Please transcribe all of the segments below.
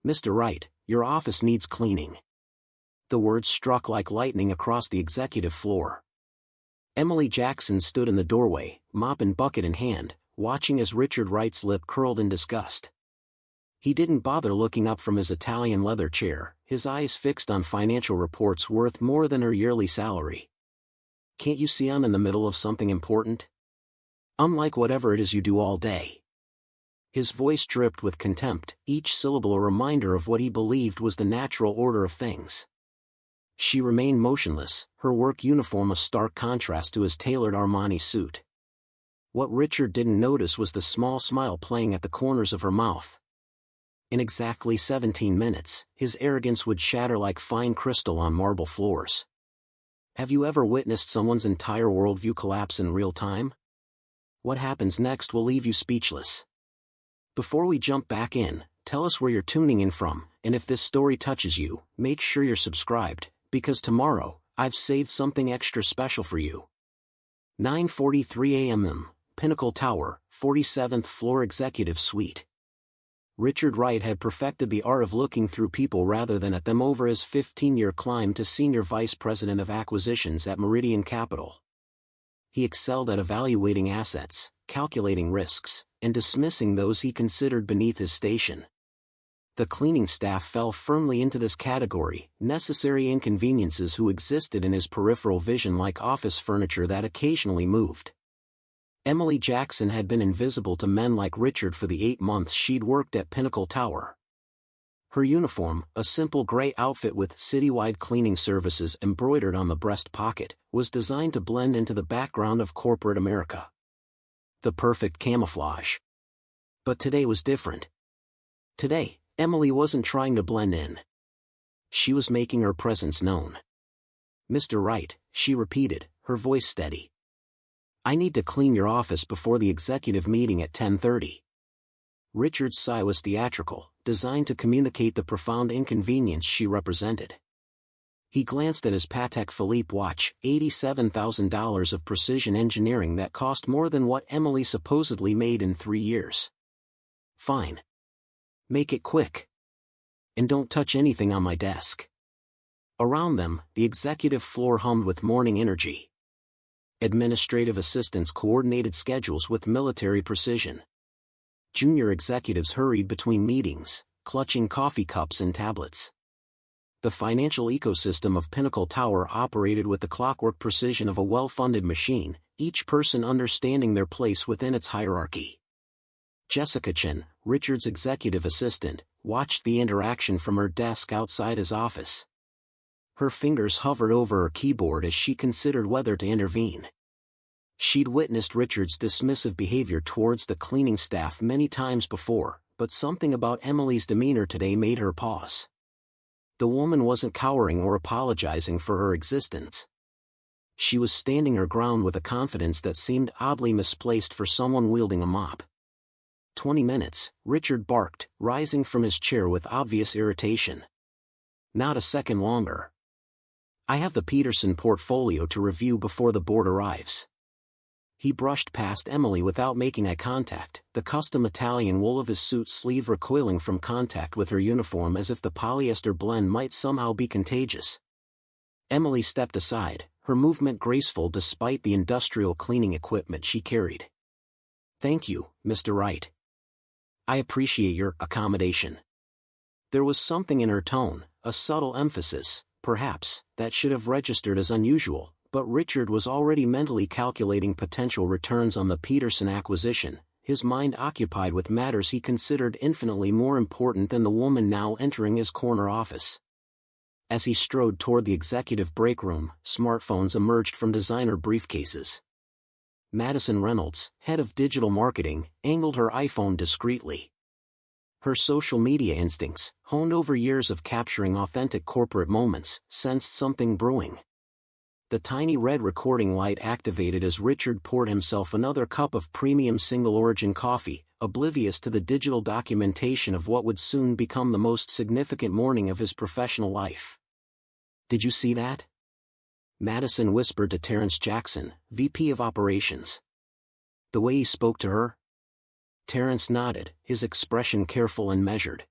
"Mr. Wright, your office needs cleaning." The words struck like lightning across the executive floor. Emily Jackson stood in the doorway, mop and bucket in hand, watching as Richard Wright's lip curled in disgust. He didn't bother looking up from his Italian leather chair, his eyes fixed on financial reports worth more than her yearly salary. "Can't you see I'm in the middle of something important? Unlike whatever it is you do all day." His voice dripped with contempt, each syllable a reminder of what he believed was the natural order of things. She remained motionless, her work uniform a stark contrast to his tailored Armani suit. What Richard didn't notice was the small smile playing at the corners of her mouth. In exactly 17 minutes, his arrogance would shatter like fine crystal on marble floors. Have you ever witnessed someone's entire worldview collapse in real time? What happens next will leave you speechless. Before we jump back in, tell us where you're tuning in from, and if this story touches you, make sure you're subscribed, because tomorrow, I've saved something extra special for you. 9:43 a.m. Pinnacle Tower, 47th floor executive suite. Richard Wright had perfected the art of looking through people rather than at them over his 15-year climb to senior vice president of acquisitions at Meridian Capital. He excelled at evaluating assets, calculating risks, and dismissing those he considered beneath his station. The cleaning staff fell firmly into this category, necessary inconveniences who existed in his peripheral vision like office furniture that occasionally moved. Emily Jackson had been invisible to men like Richard for the 8 months she'd worked at Pinnacle Tower. Her uniform, a simple gray outfit with citywide cleaning services embroidered on the breast pocket, was designed to blend into the background of corporate America. The perfect camouflage. But today was different. Today, Emily wasn't trying to blend in. She was making her presence known. "Mr. Wright," she repeated, her voice steady. "I need to clean your office before the executive meeting at 10:30. Richard's sigh was theatrical, designed to communicate the profound inconvenience she represented. He glanced at his Patek Philippe watch, $87,000 of precision engineering that cost more than what Emily supposedly made in 3 years. "Fine. Make it quick. And don't touch anything on my desk." Around them, the executive floor hummed with morning energy. Administrative assistants coordinated schedules with military precision. Junior executives hurried between meetings, clutching coffee cups and tablets. The financial ecosystem of Pinnacle Tower operated with the clockwork precision of a well-funded machine, each person understanding their place within its hierarchy. Jessica Chen, Richard's executive assistant, watched the interaction from her desk outside his office. Her fingers hovered over her keyboard as she considered whether to intervene. She'd witnessed Richard's dismissive behavior towards the cleaning staff many times before, but something about Emily's demeanor today made her pause. The woman wasn't cowering or apologizing for her existence. She was standing her ground with a confidence that seemed oddly misplaced for someone wielding a mop. 20 minutes, Richard barked, rising from his chair with obvious irritation. Not a second longer. "I have the Peterson portfolio to review before the board arrives." He brushed past Emily without making eye contact, the custom Italian wool of his suit sleeve recoiling from contact with her uniform as if the polyester blend might somehow be contagious. Emily stepped aside, her movement graceful despite the industrial cleaning equipment she carried. "Thank you, Mr. Wright. I appreciate your accommodation." There was something in her tone, a subtle emphasis, perhaps, that should have registered as unusual, but Richard was already mentally calculating potential returns on the Peterson acquisition, his mind occupied with matters he considered infinitely more important than the woman now entering his corner office. As he strode toward the executive break room, smartphones emerged from designer briefcases. Madison Reynolds, head of digital marketing, angled her iPhone discreetly. Her social media instincts, honed over years of capturing authentic corporate moments, sensed something brewing. The tiny red recording light activated as Richard poured himself another cup of premium single-origin coffee, oblivious to the digital documentation of what would soon become the most significant morning of his professional life. "Did you see that?" Madison whispered to Terrence Jackson, VP of Operations. "The way he spoke to her?" Terrence nodded, his expression careful and measured.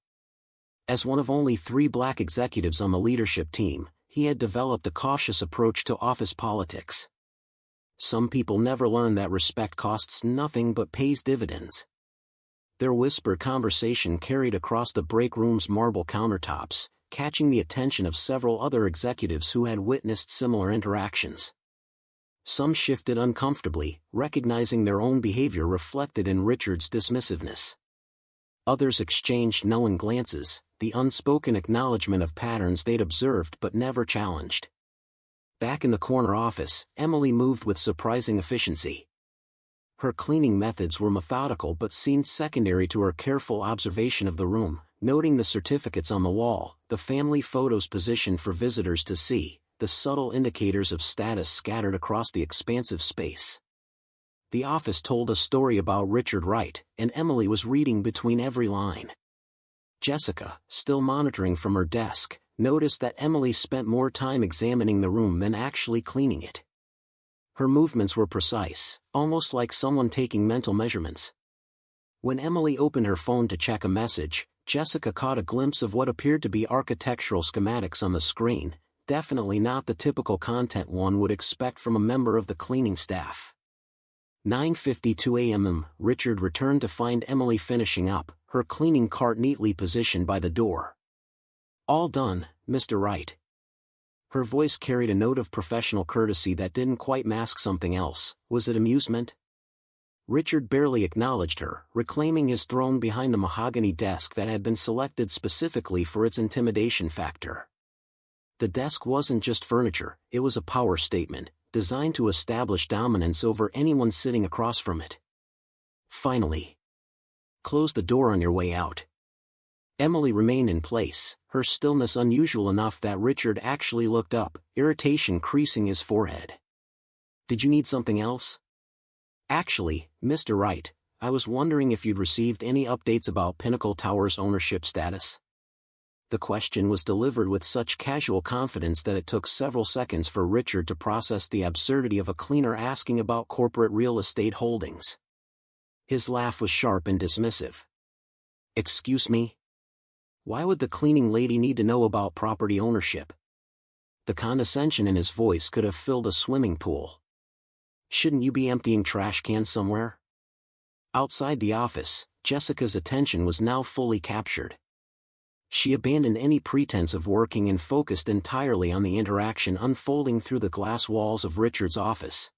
As one of only 3 black executives on the leadership team, he had developed a cautious approach to office politics. Some people never learn that respect costs nothing but pays dividends. Their whispered conversation carried across the break room's marble countertops, catching the attention of several other executives who had witnessed similar interactions. Some shifted uncomfortably, recognizing their own behavior reflected in Richard's dismissiveness. Others exchanged knowing glances, the unspoken acknowledgement of patterns they'd observed but never challenged. Back in the corner office, Emily moved with surprising efficiency. Her cleaning methods were methodical but seemed secondary to her careful observation of the room, noting the certificates on the wall, the family photos positioned for visitors to see, the subtle indicators of status scattered across the expansive space. The office told a story about Richard Wright, and Emily was reading between every line. Jessica, still monitoring from her desk, noticed that Emily spent more time examining the room than actually cleaning it. Her movements were precise, almost like someone taking mental measurements. When Emily opened her phone to check a message, Jessica caught a glimpse of what appeared to be architectural schematics on the screen, definitely not the typical content one would expect from a member of the cleaning staff. 9:52 a.m. Richard returned to find Emily finishing up, her cleaning cart neatly positioned by the door. "All done, Mr. Wright." Her voice carried a note of professional courtesy that didn't quite mask something else. Was it amusement? Richard barely acknowledged her, reclaiming his throne behind the mahogany desk that had been selected specifically for its intimidation factor. The desk wasn't just furniture, it was a power statement, designed to establish dominance over anyone sitting across from it. "Finally. Close the door on your way out." Emily remained in place, her stillness unusual enough that Richard actually looked up, irritation creasing his forehead. "Did you need something else?" "Actually, Mr. Wright, I was wondering if you'd received any updates about Pinnacle Tower's ownership status." The question was delivered with such casual confidence that it took several seconds for Richard to process the absurdity of a cleaner asking about corporate real estate holdings. His laugh was sharp and dismissive. "Excuse me? Why would the cleaning lady need to know about property ownership?" The condescension in his voice could have filled a swimming pool. "Shouldn't you be emptying trash cans somewhere?" Outside the office, Jessica's attention was now fully captured. She abandoned any pretense of working and focused entirely on the interaction unfolding through the glass walls of Richard's office.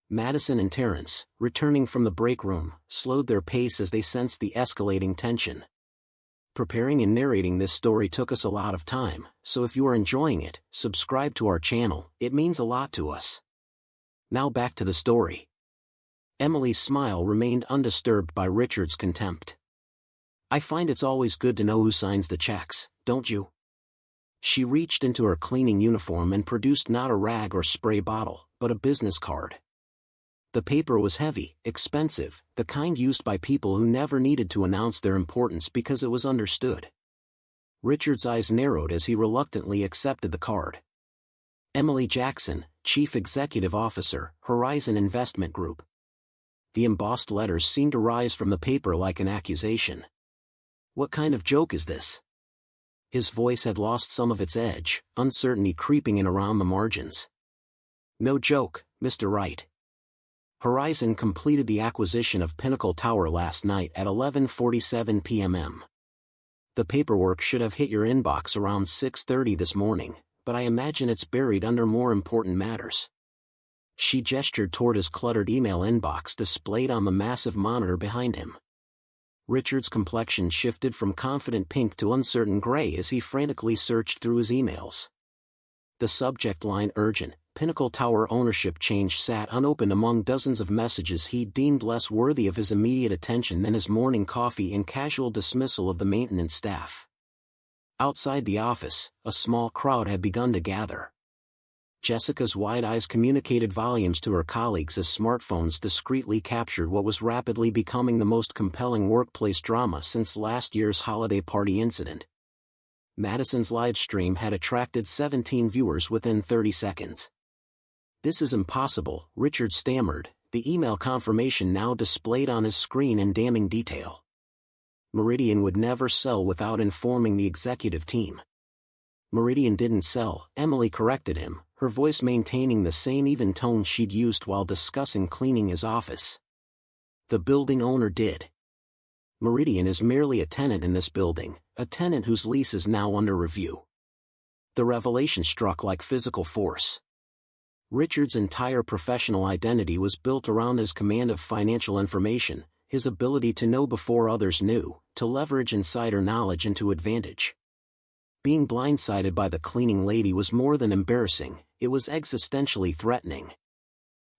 Madison and Terrence, returning from the break room, slowed their pace as they sensed the escalating tension. Preparing and narrating this story took us a lot of time, so if you are enjoying it, subscribe to our channel, it means a lot to us. Now back to the story. Emily's smile remained undisturbed by Richard's contempt. "I find it's always good to know who signs the checks, don't you?" She reached into her cleaning uniform and produced not a rag or spray bottle, but a business card. The paper was heavy, expensive, the kind used by people who never needed to announce their importance because it was understood. Richard's eyes narrowed as he reluctantly accepted the card. "Emily Jackson, Chief Executive Officer, Horizon Investment Group." The embossed letters seemed to rise from the paper like an accusation. "What kind of joke is this?" His voice had lost some of its edge, uncertainty creeping in around the margins. "No joke, Mr. Wright. Horizon completed the acquisition of Pinnacle Tower last night at 11:47 p.m. The paperwork should have hit your inbox around 6:30 this morning, but I imagine it's buried under more important matters." She gestured toward his cluttered email inbox displayed on the massive monitor behind him. Richard's complexion shifted from confident pink to uncertain gray as he frantically searched through his emails. The subject line urgent, Pinnacle Tower ownership change sat unopened among dozens of messages he deemed less worthy of his immediate attention than his morning coffee and casual dismissal of the maintenance staff. Outside the office, a small crowd had begun to gather. Jessica's wide eyes communicated volumes to her colleagues as smartphones discreetly captured what was rapidly becoming the most compelling workplace drama since last year's holiday party incident. Madison's live stream had attracted 17 viewers within 30 seconds. "This is impossible," Richard stammered, the email confirmation now displayed on his screen in damning detail. Meridian would never sell without informing the executive team. Meridian didn't sell, Emily corrected him, her voice maintaining the same even tone she'd used while discussing cleaning his office. The building owner did. Meridian is merely a tenant in this building, a tenant whose lease is now under review. The revelation struck like physical force. Richard's entire professional identity was built around his command of financial information, his ability to know before others knew, to leverage insider knowledge into advantage. Being blindsided by the cleaning lady was more than embarrassing, it was existentially threatening.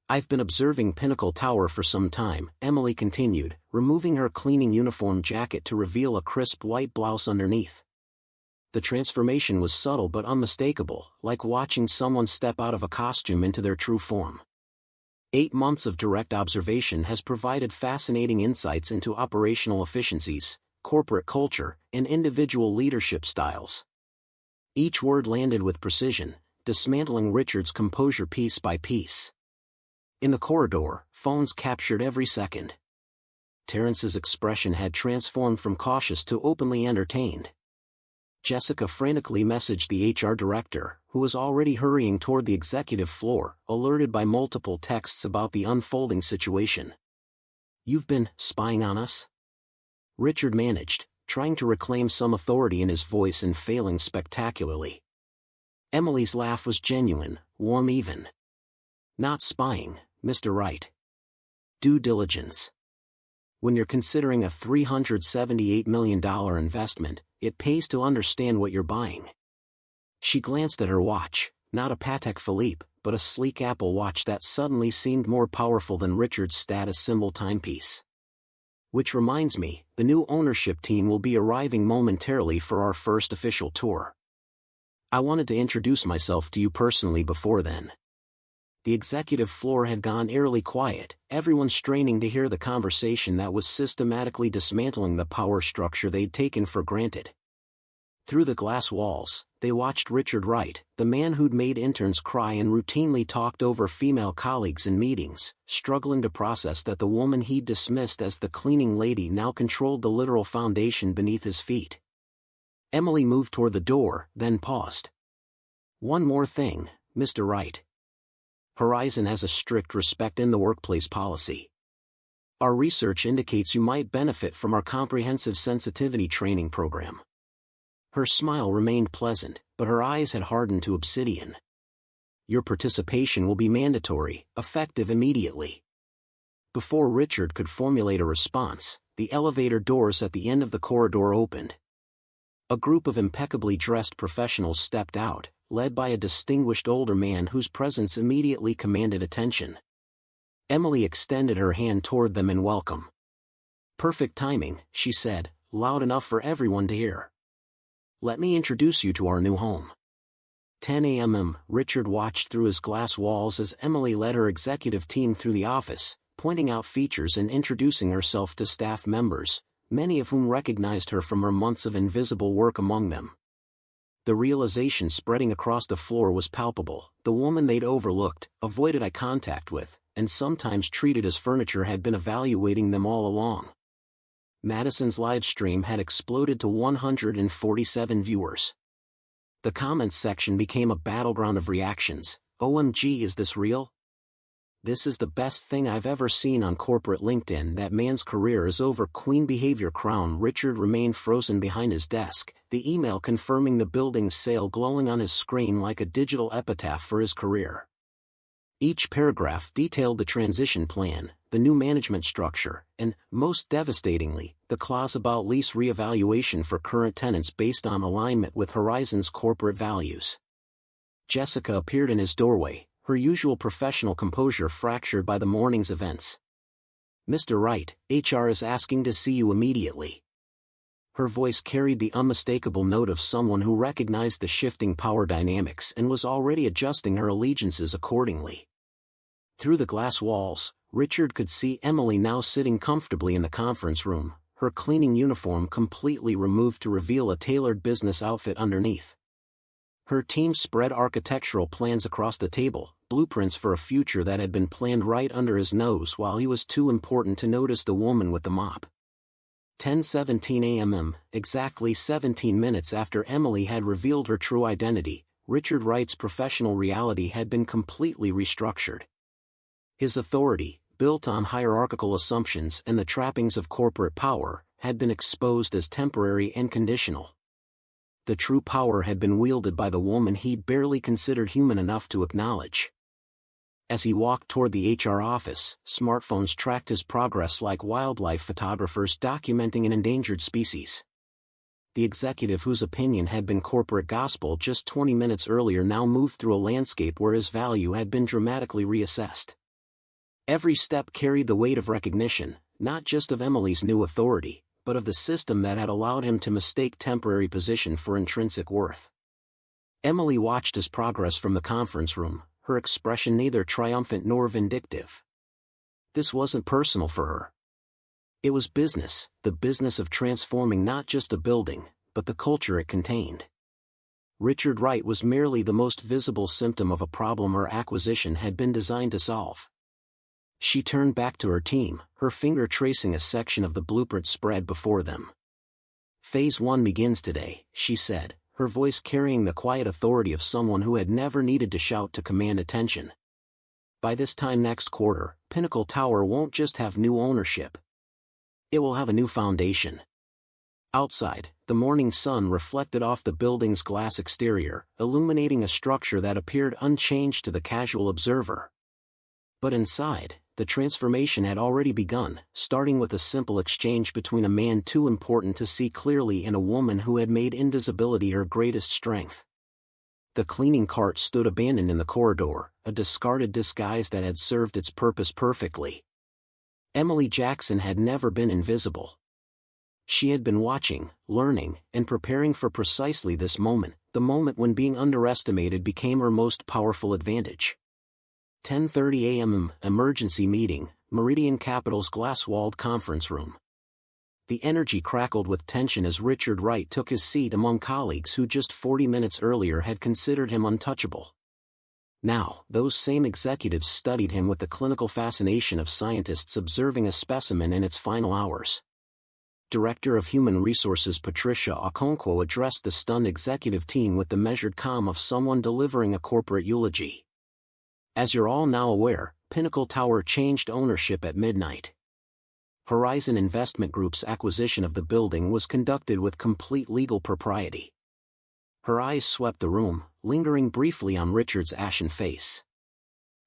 "I've been observing Pinnacle Tower for some time," Emily continued, removing her cleaning uniform jacket to reveal a crisp white blouse underneath. The transformation was subtle but unmistakable, like watching someone step out of a costume into their true form. 8 months of direct observation has provided fascinating insights into operational efficiencies, corporate culture, and individual leadership styles. Each word landed with precision, dismantling Richard's composure piece by piece. In the corridor, phones captured every second. Terrence's expression had transformed from cautious to openly entertained. Jessica frantically messaged the HR director, who was already hurrying toward the executive floor, alerted by multiple texts about the unfolding situation. "You've been spying on us?" Richard managed, trying to reclaim some authority in his voice and failing spectacularly. Emily's laugh was genuine, warm even. "Not spying, Mr. Wright. Due diligence. When you're considering a $378 million investment, it pays to understand what you're buying." She glanced at her watch, not a Patek Philippe, but a sleek Apple Watch that suddenly seemed more powerful than Richard's status symbol timepiece. "Which reminds me, the new ownership team will be arriving momentarily for our first official tour. I wanted to introduce myself to you personally before then." The executive floor had gone eerily quiet, everyone straining to hear the conversation that was systematically dismantling the power structure they'd taken for granted. Through the glass walls, they watched Richard Wright, the man who'd made interns cry and routinely talked over female colleagues in meetings, struggling to process that the woman he'd dismissed as the cleaning lady now controlled the literal foundation beneath his feet. Emily moved toward the door, then paused. "One more thing, Mr. Wright. Horizon has a strict respect in the workplace policy. Our research indicates you might benefit from our comprehensive sensitivity training program." Her smile remained pleasant, but her eyes had hardened to obsidian. "Your participation will be mandatory, effective immediately." Before Richard could formulate a response, the elevator doors at the end of the corridor opened. A group of impeccably dressed professionals stepped out, led by a distinguished older man whose presence immediately commanded attention. Emily extended her hand toward them in welcome. "Perfect timing," she said, loud enough for everyone to hear. "Let me introduce you to our new home." 10 a.m. Richard watched through his glass walls as Emily led her executive team through the office, pointing out features and introducing herself to staff members, many of whom recognized her from her months of invisible work among them. The realization spreading across the floor was palpable. The woman they'd overlooked, avoided eye contact with, and sometimes treated as furniture had been evaluating them all along. Madison's live stream had exploded to 147 viewers. The comments section became a battleground of reactions. "OMG, is this real? This is the best thing I've ever seen on corporate LinkedIn. That man's career is over. Queen behavior crown." Richard remained frozen behind his desk, the email confirming the building's sale glowing on his screen like a digital epitaph for his career. Each paragraph detailed the transition plan, the new management structure, and, most devastatingly, the clause about lease reevaluation for current tenants based on alignment with Horizon's corporate values. Jessica appeared in his doorway, her usual professional composure fractured by the morning's events. "Mr. Wright, HR is asking to see you immediately." Her voice carried the unmistakable note of someone who recognized the shifting power dynamics and was already adjusting her allegiances accordingly. Through the glass walls, Richard could see Emily now sitting comfortably in the conference room, her cleaning uniform completely removed to reveal a tailored business outfit underneath. Her team spread architectural plans across the table, blueprints for a future that had been planned right under his nose while he was too important to notice the woman with the mop. 10:17 a.m. Exactly 17 minutes after Emily had revealed her true identity, Richard Wright's professional reality had been completely restructured. His authority, built on hierarchical assumptions and the trappings of corporate power, had been exposed as temporary and conditional. The true power had been wielded by the woman he'd barely considered human enough to acknowledge. As he walked toward the HR office, smartphones tracked his progress like wildlife photographers documenting an endangered species. The executive whose opinion had been corporate gospel just 20 minutes earlier now moved through a landscape where his value had been dramatically reassessed. Every step carried the weight of recognition, not just of Emily's new authority, but of the system that had allowed him to mistake temporary position for intrinsic worth. Emily watched his progress from the conference room, her expression neither triumphant nor vindictive. This wasn't personal for her. It was business, the business of transforming not just a building, but the culture it contained. Richard Wright was merely the most visible symptom of a problem her acquisition had been designed to solve. She turned back to her team, her finger tracing a section of the blueprint spread before them. Phase 1 begins today, she said, her voice carrying the quiet authority of someone who had never needed to shout to command attention. By this time next quarter, Pinnacle Tower won't just have new ownership. It will have a new foundation. Outside, the morning sun reflected off the building's glass exterior, illuminating a structure that appeared unchanged to the casual observer. But inside, the transformation had already begun, starting with a simple exchange between a man too important to see clearly and a woman who had made invisibility her greatest strength. The cleaning cart stood abandoned in the corridor, a discarded disguise that had served its purpose perfectly. Emily Jackson had never been invisible. She had been watching, learning, and preparing for precisely this moment, the moment when being underestimated became her most powerful advantage. 10:30 a.m. Emergency meeting, Meridian Capital's glass-walled conference room. The energy crackled with tension as Richard Wright took his seat among colleagues who just 40 minutes earlier had considered him untouchable. Now, those same executives studied him with the clinical fascination of scientists observing a specimen in its final hours. Director of Human Resources Patricia Okonkwo addressed the stunned executive team with the measured calm of someone delivering a corporate eulogy. As you're all now aware, Pinnacle Tower changed ownership at midnight. Horizon Investment Group's acquisition of the building was conducted with complete legal propriety. Her eyes swept the room, lingering briefly on Richard's ashen face.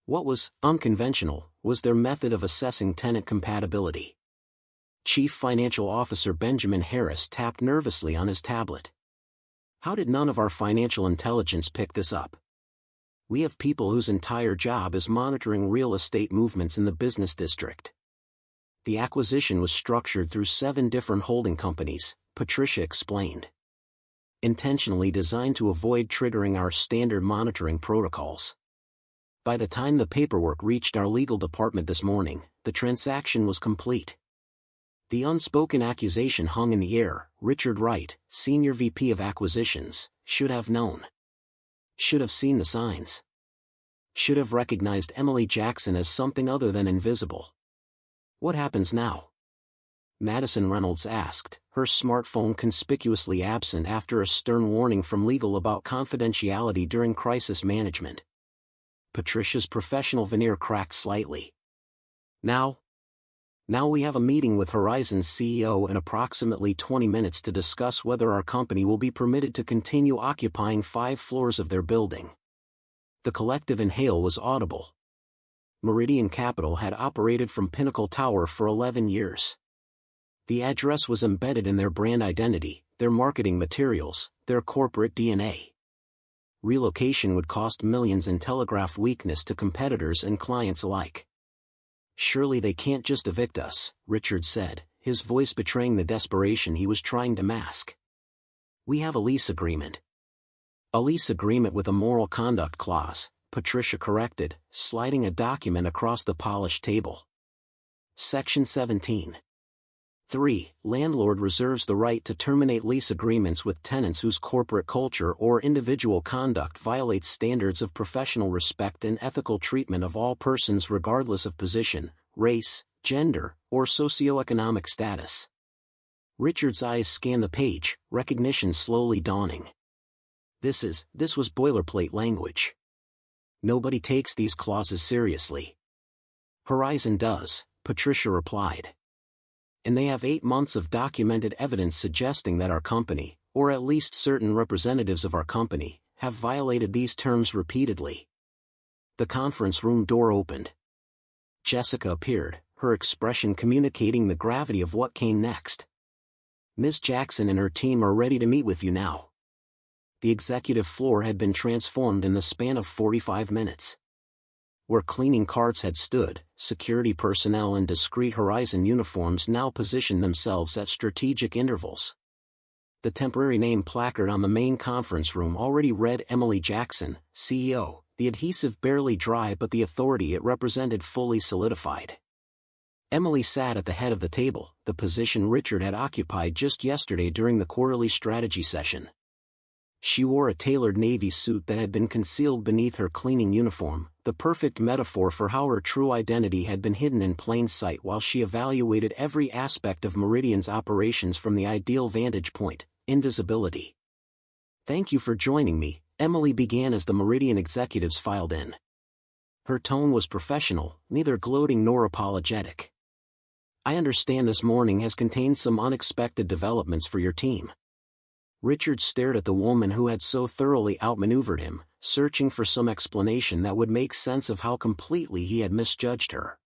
What was unconventional was their method of assessing tenant compatibility. Chief Financial Officer Benjamin Harris tapped nervously on his tablet. How did none of our financial intelligence pick this up? We have people whose entire job is monitoring real estate movements in the business district. The acquisition was structured through 7 different holding companies, Patricia explained. Intentionally designed to avoid triggering our standard monitoring protocols. By the time the paperwork reached our legal department this morning, the transaction was complete. The unspoken accusation hung in the air. Richard Wright, Senior VP of Acquisitions, should have known. Should have seen the signs. Should have recognized Emily Jackson as something other than invisible. What happens now? Madison Reynolds asked, her smartphone conspicuously absent after a stern warning from legal about confidentiality during crisis management. Patricia's professional veneer cracked slightly. Now we have a meeting with Horizon's CEO in approximately 20 minutes to discuss whether our company will be permitted to continue occupying 5 floors of their building. The collective inhale was audible. Meridian Capital had operated from Pinnacle Tower for 11 years. The address was embedded in their brand identity, their marketing materials, their corporate DNA. Relocation would cost millions and telegraph weakness to competitors and clients alike. Surely they can't just evict us, Richard said, his voice betraying the desperation he was trying to mask. We have a lease agreement. A lease agreement with a moral conduct clause, Patricia corrected, sliding a document across the polished table. Section 17. 3. Landlord reserves the right to terminate lease agreements with tenants whose corporate culture or individual conduct violates standards of professional respect and ethical treatment of all persons regardless of position, race, gender, or socioeconomic status. Richard's eyes scanned the page, recognition slowly dawning. This was boilerplate language. Nobody takes these clauses seriously. Horizon does, Patricia replied. And they have 8 months of documented evidence suggesting that our company, or at least certain representatives of our company, have violated these terms repeatedly. The conference room door opened. Jessica appeared, her expression communicating the gravity of what came next. Ms. Jackson and her team are ready to meet with you now. The executive floor had been transformed in the span of 45 minutes. Where cleaning carts had stood, security personnel in discreet Horizon uniforms now positioned themselves at strategic intervals. The temporary name placard on the main conference room already read Emily Jackson, CEO, the adhesive barely dry but the authority it represented fully solidified. Emily sat at the head of the table, the position Richard had occupied just yesterday during the quarterly strategy session. She wore a tailored navy suit that had been concealed beneath her cleaning uniform, the perfect metaphor for how her true identity had been hidden in plain sight while she evaluated every aspect of Meridian's operations from the ideal vantage point, invisibility. "Thank you for joining me," Emily began as the Meridian executives filed in. Her tone was professional, neither gloating nor apologetic. "I understand this morning has contained some unexpected developments for your team." Richard stared at the woman who had so thoroughly outmaneuvered him, searching for some explanation that would make sense of how completely he had misjudged her.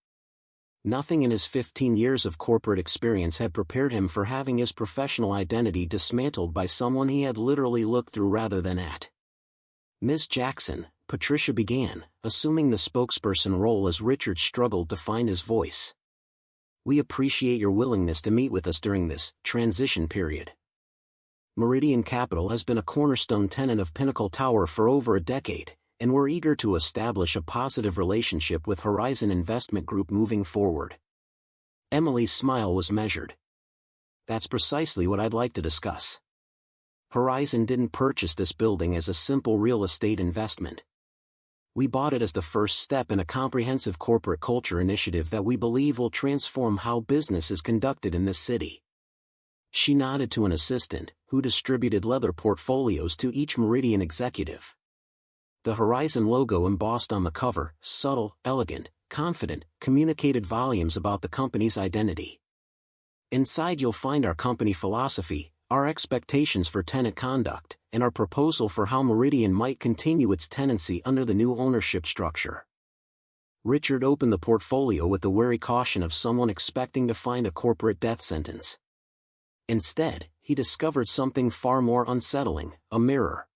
Nothing in his 15 years of corporate experience had prepared him for having his professional identity dismantled by someone he had literally looked through rather than at. "Ms. Jackson," Patricia began, assuming the spokesperson role as Richard struggled to find his voice. "We appreciate your willingness to meet with us during this transition period. Meridian Capital has been a cornerstone tenant of Pinnacle Tower for over a decade, and we're eager to establish a positive relationship with Horizon Investment Group moving forward." Emily's smile was measured. "That's precisely what I'd like to discuss. Horizon didn't purchase this building as a simple real estate investment. We bought it as the first step in a comprehensive corporate culture initiative that we believe will transform how business is conducted in this city." She nodded to an assistant, who distributed leather portfolios to each Meridian executive. The Horizon logo embossed on the cover, subtle, elegant, confident, communicated volumes about the company's identity. "Inside you'll find our company philosophy, our expectations for tenant conduct, and our proposal for how Meridian might continue its tenancy under the new ownership structure." Richard opened the portfolio with the wary caution of someone expecting to find a corporate death sentence. Instead, he discovered something far more unsettling, a mirror.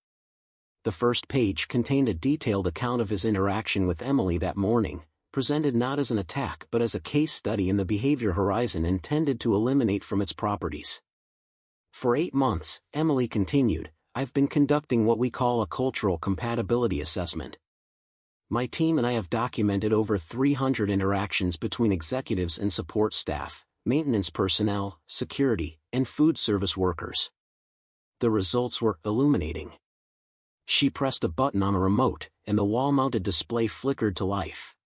The first page contained a detailed account of his interaction with Emily that morning, presented not as an attack but as a case study in the behavior Horizon intended to eliminate from its properties. "For 8 months, Emily continued, I've been conducting what we call a cultural compatibility assessment. My team and I have documented over 300 interactions between executives and support staff, maintenance personnel, security, and food service workers. The results were illuminating." She pressed a button on a remote, and the wall-mounted display flickered to life.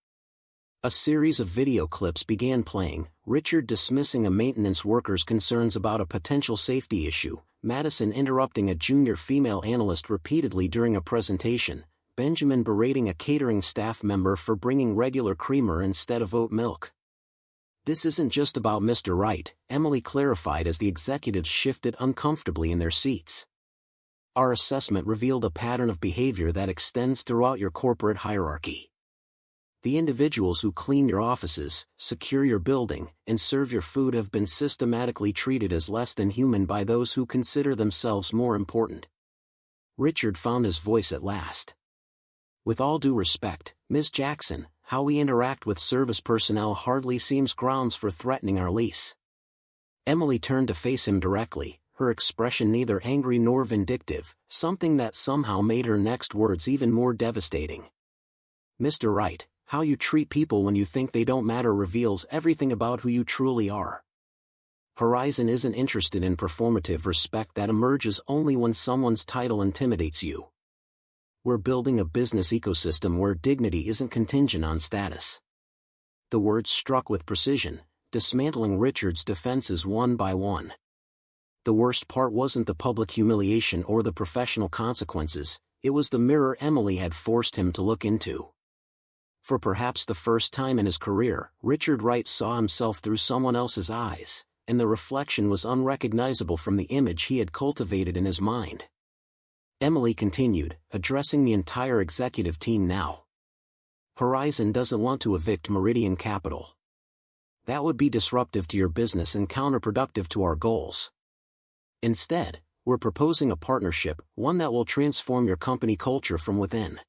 A series of video clips began playing, Richard dismissing a maintenance worker's concerns about a potential safety issue, Madison interrupting a junior female analyst repeatedly during a presentation, Benjamin berating a catering staff member for bringing regular creamer instead of oat milk. "This isn't just about Mr. Wright," Emily clarified as the executives shifted uncomfortably in their seats. "Our assessment revealed a pattern of behavior that extends throughout your corporate hierarchy. The individuals who clean your offices, secure your building, and serve your food have been systematically treated as less than human by those who consider themselves more important." Richard found his voice at last. "With all due respect, Ms. Jackson, how we interact with service personnel hardly seems grounds for threatening our lease." Emily turned to face him directly, her expression neither angry nor vindictive, something that somehow made her next words even more devastating. "Mr. Wright, how you treat people when you think they don't matter reveals everything about who you truly are. Horizon isn't interested in performative respect that emerges only when someone's title intimidates you. We're building a business ecosystem where dignity isn't contingent on status." The words struck with precision, dismantling Richard's defenses one by one. The worst part wasn't the public humiliation or the professional consequences, it was the mirror Emily had forced him to look into. For perhaps the first time in his career, Richard Wright saw himself through someone else's eyes, and the reflection was unrecognizable from the image he had cultivated in his mind. Emily continued, addressing the entire executive team now. Horizon doesn't want to evict Meridian Capital. That would be disruptive to your business and counterproductive to our goals. Instead, we're proposing a partnership, one that will transform your company culture from within.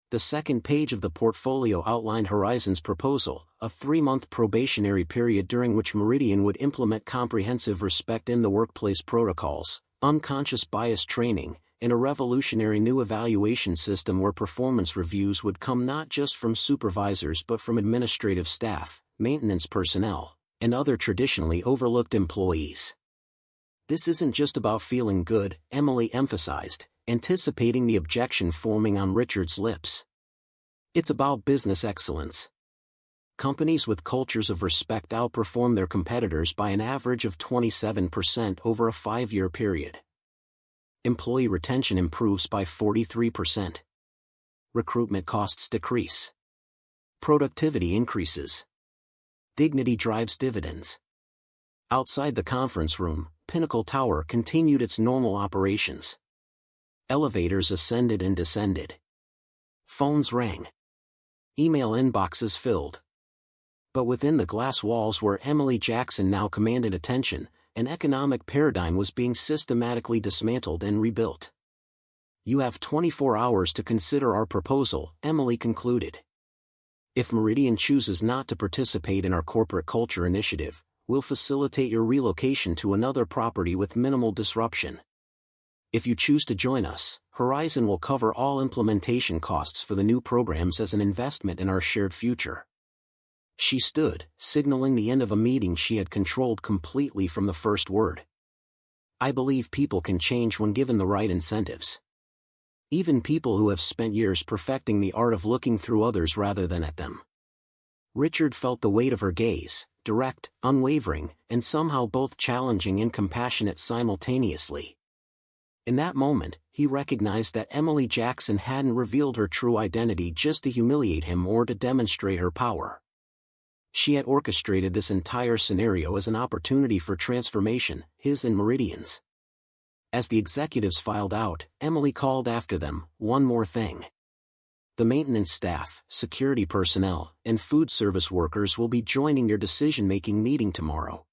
The second page of the portfolio outlined Horizon's proposal, a 3-month probationary period during which Meridian would implement comprehensive respect in the workplace protocols, unconscious bias training, and a revolutionary new evaluation system where performance reviews would come not just from supervisors but from administrative staff, maintenance personnel, and other traditionally overlooked employees. This isn't just about feeling good, Emily emphasized, anticipating the objection forming on Richard's lips. It's about business excellence. Companies with cultures of respect outperform their competitors by an average of 27% over a 5-year period. Employee retention improves by 43%. Recruitment costs decrease. Productivity increases. Dignity drives dividends. Outside the conference room, Pinnacle Tower continued its normal operations. Elevators ascended and descended. Phones rang. Email inboxes filled. But within the glass walls where Emily Jackson now commanded attention, an economic paradigm was being systematically dismantled and rebuilt. You have 24 hours to consider our proposal, Emily concluded. If Meridian chooses not to participate in our corporate culture initiative, we'll facilitate your relocation to another property with minimal disruption. If you choose to join us, Horizon will cover all implementation costs for the new programs as an investment in our shared future. She stood, signaling the end of a meeting she had controlled completely from the first word. I believe people can change when given the right incentives. Even people who have spent years perfecting the art of looking through others rather than at them. Richard felt the weight of her gaze, direct, unwavering, and somehow both challenging and compassionate simultaneously. In that moment, he recognized that Emily Jackson hadn't revealed her true identity just to humiliate him or to demonstrate her power. She had orchestrated this entire scenario as an opportunity for transformation, his and Meridian's. As the executives filed out, Emily called after them, one more thing. The maintenance staff, security personnel, and food service workers will be joining your decision-making meeting tomorrow.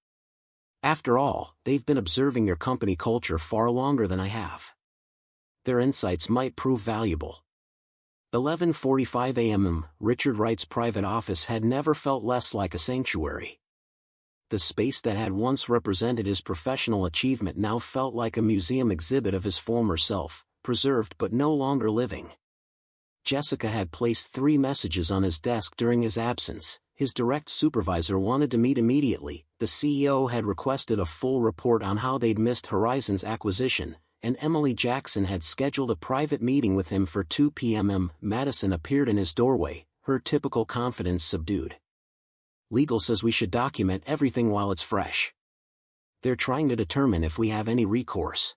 After all, they've been observing your company culture far longer than I have. Their insights might prove valuable. 11:45 a.m. Richard Wright's private office had never felt less like a sanctuary. The space that had once represented his professional achievement now felt like a museum exhibit of his former self, preserved but no longer living. Jessica had placed 3 messages on his desk during his absence. His direct supervisor wanted to meet immediately, the CEO had requested a full report on how they'd missed Horizon's acquisition, and Emily Jackson had scheduled a private meeting with him for 2 p.m. Madison appeared in his doorway, her typical confidence subdued. Legal says we should document everything while it's fresh. They're trying to determine if we have any recourse.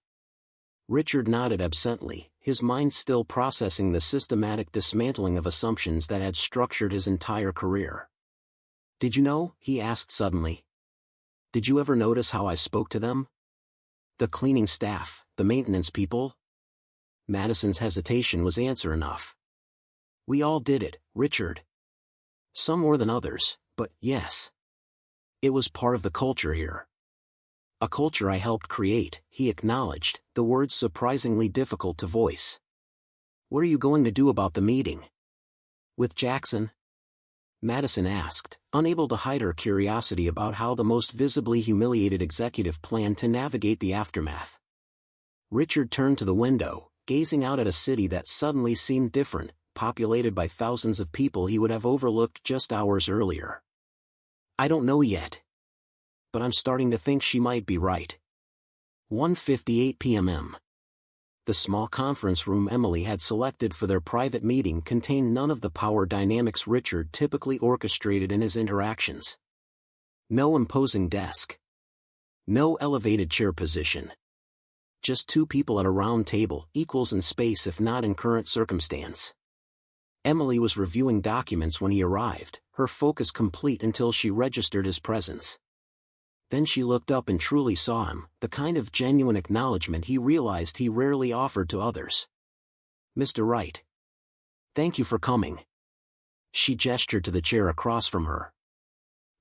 Richard nodded absently, his mind still processing the systematic dismantling of assumptions that had structured his entire career. Did you know? He asked suddenly. Did you ever notice how I spoke to them? The cleaning staff, the maintenance people? Madison's hesitation was answer enough. We all did it, Richard. Some more than others, but yes. It was part of the culture here. A culture I helped create, he acknowledged, the words surprisingly difficult to voice. What are you going to do about the meeting? With Jackson? Madison asked, unable to hide her curiosity about how the most visibly humiliated executive planned to navigate the aftermath. Richard turned to the window, gazing out at a city that suddenly seemed different, populated by thousands of people he would have overlooked just hours earlier. I don't know yet. But I'm starting to think she might be right. 1:58 p.m. The small conference room Emily had selected for their private meeting contained none of the power dynamics Richard typically orchestrated in his interactions. No imposing desk. No elevated chair position. Just two people at a round table, equals in space if not in current circumstance. Emily was reviewing documents when he arrived, her focus complete until she registered his presence. Then she looked up and truly saw him, the kind of genuine acknowledgement he realized he rarely offered to others. "Mr. Wright. Thank you for coming." She gestured to the chair across from her.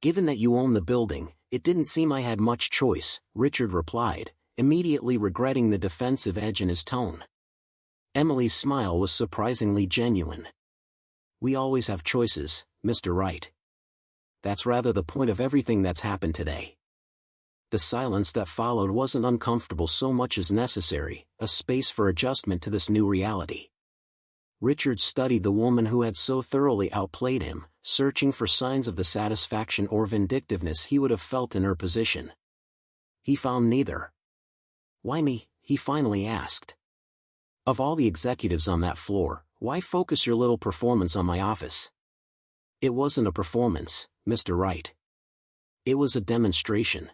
"Given that you own the building, it didn't seem I had much choice," Richard replied, immediately regretting the defensive edge in his tone. Emily's smile was surprisingly genuine. "We always have choices, Mr. Wright. That's rather the point of everything that's happened today." The silence that followed wasn't uncomfortable so much as necessary, a space for adjustment to this new reality. Richard studied the woman who had so thoroughly outplayed him, searching for signs of the satisfaction or vindictiveness he would have felt in her position. He found neither. "Why me?" he finally asked. "Of all the executives on that floor, why focus your little performance on my office?" "It wasn't a performance, Mr. Wright. It was a demonstration."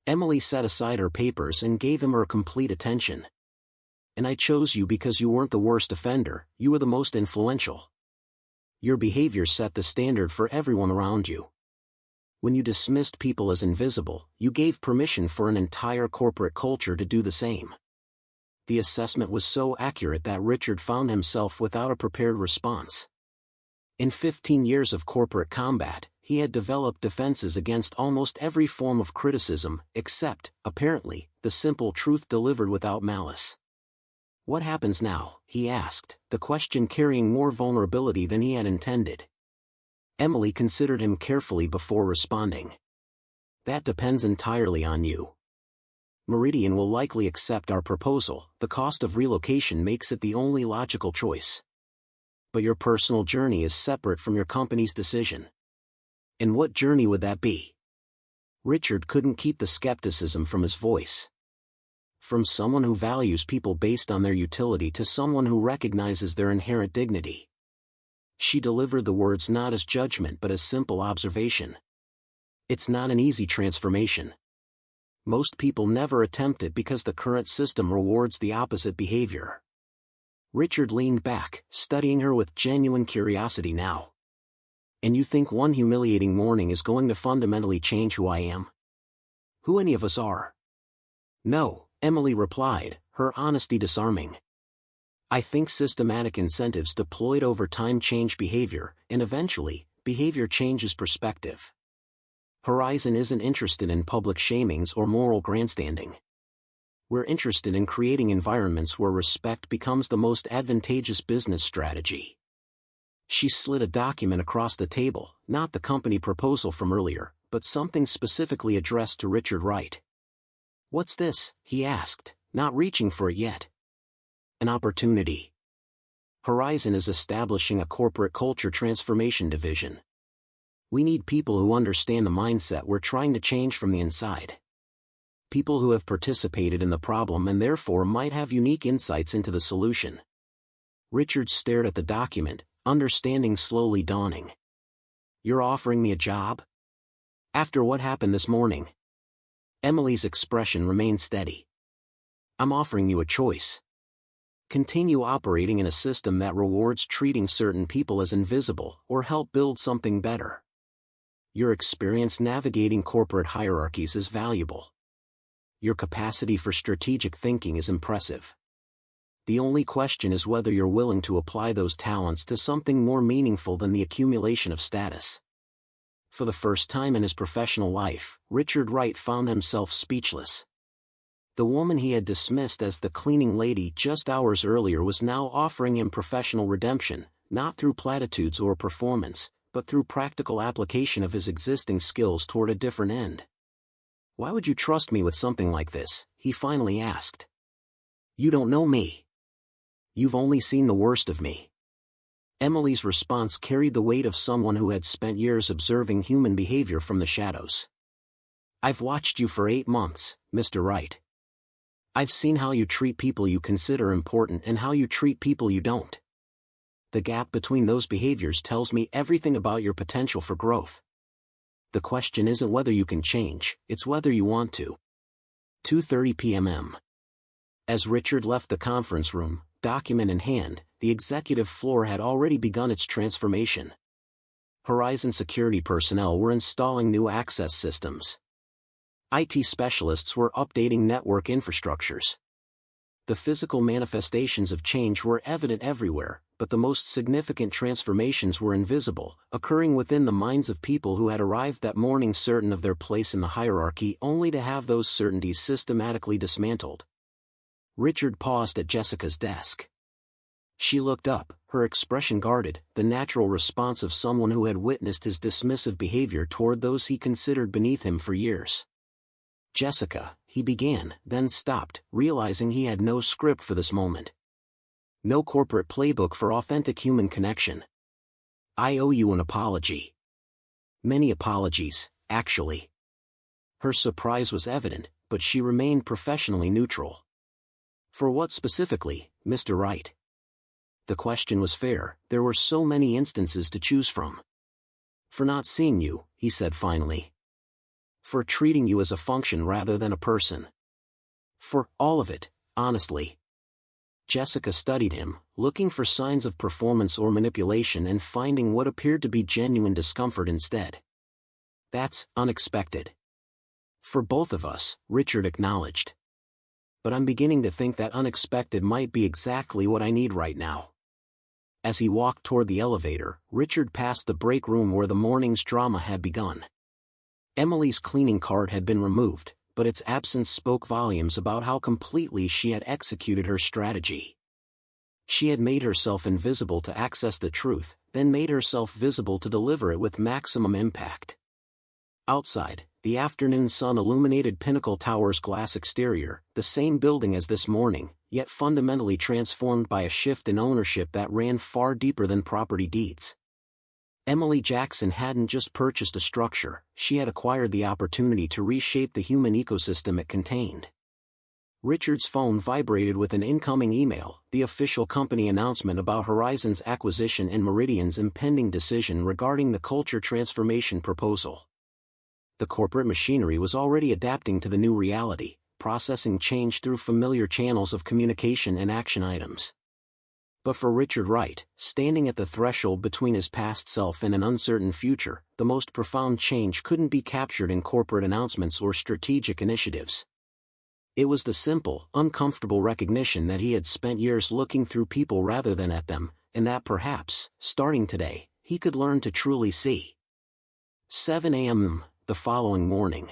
Emily set aside her papers and gave him her complete attention. "And I chose you because you weren't the worst offender, you were the most influential. Your behavior set the standard for everyone around you. When you dismissed people as invisible, you gave permission for an entire corporate culture to do the same." The assessment was so accurate that Richard found himself without a prepared response. In 15 years of corporate combat, he had developed defenses against almost every form of criticism, except, apparently, the simple truth delivered without malice. "What happens now?" he asked, the question carrying more vulnerability than he had intended. Emily considered him carefully before responding. "That depends entirely on you. Meridian will likely accept our proposal, the cost of relocation makes it the only logical choice. But your personal journey is separate from your company's decision." "And what journey would that be?" Richard couldn't keep the skepticism from his voice. "From someone who values people based on their utility to someone who recognizes their inherent dignity." She delivered the words not as judgment but as simple observation. "It's not an easy transformation. Most people never attempt it because the current system rewards the opposite behavior." Richard leaned back, studying her with genuine curiosity now. "And you think one humiliating morning is going to fundamentally change who I am? Who any of us are?" "No," Emily replied, her honesty disarming. "I think systematic incentives deployed over time change behavior, and eventually, behavior changes perspective. Horizon isn't interested in public shamings or moral grandstanding. We're interested in creating environments where respect becomes the most advantageous business strategy." She slid a document across the table, not the company proposal from earlier, but something specifically addressed to Richard Wright. "What's this?" he asked, not reaching for it yet. "An opportunity. Horizon is establishing a corporate culture transformation division. We need people who understand the mindset we're trying to change from the inside. People who have participated in the problem and therefore might have unique insights into the solution." Richard stared at the document, understanding slowly dawning. "You're offering me a job? After what happened this morning?" Emily's expression remained steady. "I'm offering you a choice. Continue operating in a system that rewards treating certain people as invisible, or help build something better. Your experience navigating corporate hierarchies is valuable. Your capacity for strategic thinking is impressive. The only question is whether you're willing to apply those talents to something more meaningful than the accumulation of status." For the first time in his professional life, Richard Wright found himself speechless. The woman he had dismissed as the cleaning lady just hours earlier was now offering him professional redemption, not through platitudes or performance, but through practical application of his existing skills toward a different end. "Why would you trust me with something like this?" he finally asked. "You don't know me. You've only seen the worst of me." Emily's response carried the weight of someone who had spent years observing human behavior from the shadows. "I've watched you for 8 months, Mr. Wright. I've seen how you treat people you consider important and how you treat people you don't. The gap between those behaviors tells me everything about your potential for growth. The question isn't whether you can change, it's whether you want to. 2:30 p.m. As Richard left the conference room, document in hand, the executive floor had already begun its transformation. Horizon security personnel were installing new access systems. IT specialists were updating network infrastructures. The physical manifestations of change were evident everywhere, but the most significant transformations were invisible, occurring within the minds of people who had arrived that morning certain of their place in the hierarchy only to have those certainties systematically dismantled. Richard paused at Jessica's desk. She looked up, her expression guarded, the natural response of someone who had witnessed his dismissive behavior toward those he considered beneath him for years. "Jessica," he began, then stopped, realizing he had no script for this moment. No corporate playbook for authentic human connection. "I owe you an apology." "Many apologies, actually." Her surprise was evident, but she remained professionally neutral. "For what specifically, Mr. Wright?" The question was fair, there were so many instances to choose from. "For not seeing you," he said finally. "For treating you as a function rather than a person. For all of it, honestly." Jessica studied him, looking for signs of performance or manipulation and finding what appeared to be genuine discomfort instead. "That's unexpected." "For both of us," Richard acknowledged. "But I'm beginning to think that unexpected might be exactly what I need right now." As he walked toward the elevator, Richard passed the break room where the morning's drama had begun. Emily's cleaning cart had been removed, but its absence spoke volumes about how completely she had executed her strategy. She had made herself invisible to access the truth, then made herself visible to deliver it with maximum impact. Outside, the afternoon sun illuminated Pinnacle Tower's glass exterior, the same building as this morning, yet fundamentally transformed by a shift in ownership that ran far deeper than property deeds. Emily Jackson hadn't just purchased a structure, she had acquired the opportunity to reshape the human ecosystem it contained. Richard's phone vibrated with an incoming email, the official company announcement about Horizon's acquisition and Meridian's impending decision regarding the culture transformation proposal. The corporate machinery was already adapting to the new reality, processing change through familiar channels of communication and action items. But for Richard Wright, standing at the threshold between his past self and an uncertain future, the most profound change couldn't be captured in corporate announcements or strategic initiatives. It was the simple, uncomfortable recognition that he had spent years looking through people rather than at them, and that perhaps, starting today, he could learn to truly see. 7 a.m. the following morning.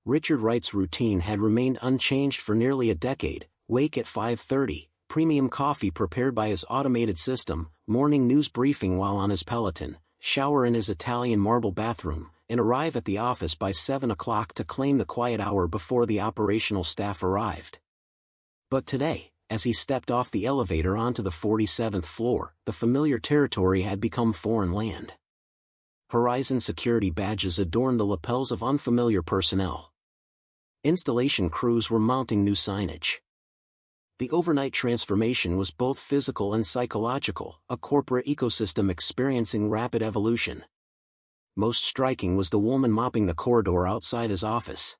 Richard Wright's routine had remained unchanged for nearly a decade: wake at 5:30, premium coffee prepared by his automated system, morning news briefing while on his Peloton, shower in his Italian marble bathroom, and arrive at the office by 7 o'clock to claim the quiet hour before the operational staff arrived. But today, as he stepped off the elevator onto the 47th floor, the familiar territory had become foreign land. Horizon security badges adorned the lapels of unfamiliar personnel. Installation crews were mounting new signage. The overnight transformation was both physical and psychological, a corporate ecosystem experiencing rapid evolution. Most striking was the woman mopping the corridor outside his office.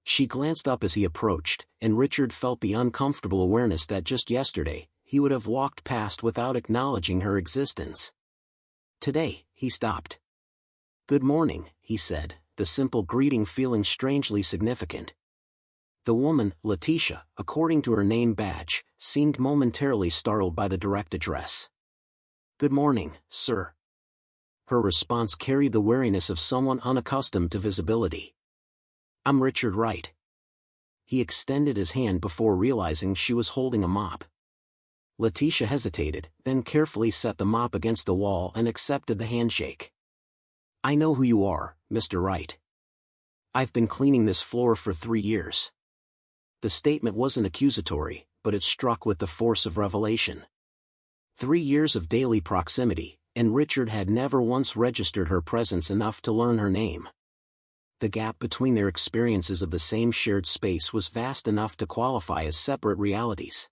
She glanced up as he approached, and Richard felt the uncomfortable awareness that just yesterday, he would have walked past without acknowledging her existence. Today, he stopped. "Good morning," he said, the simple greeting feeling strangely significant. The woman, Letitia, according to her name badge, seemed momentarily startled by the direct address. "Good morning, sir." Her response carried the wariness of someone unaccustomed to visibility. "I'm Richard Wright." He extended his hand before realizing she was holding a mop. Letitia hesitated, then carefully set the mop against the wall and accepted the handshake. "I know who you are, Mr. Wright. I've been cleaning this floor for 3 years." The statement wasn't accusatory, but it struck with the force of revelation. 3 years of daily proximity, and Richard had never once registered her presence enough to learn her name. The gap between their experiences of the same shared space was vast enough to qualify as separate realities.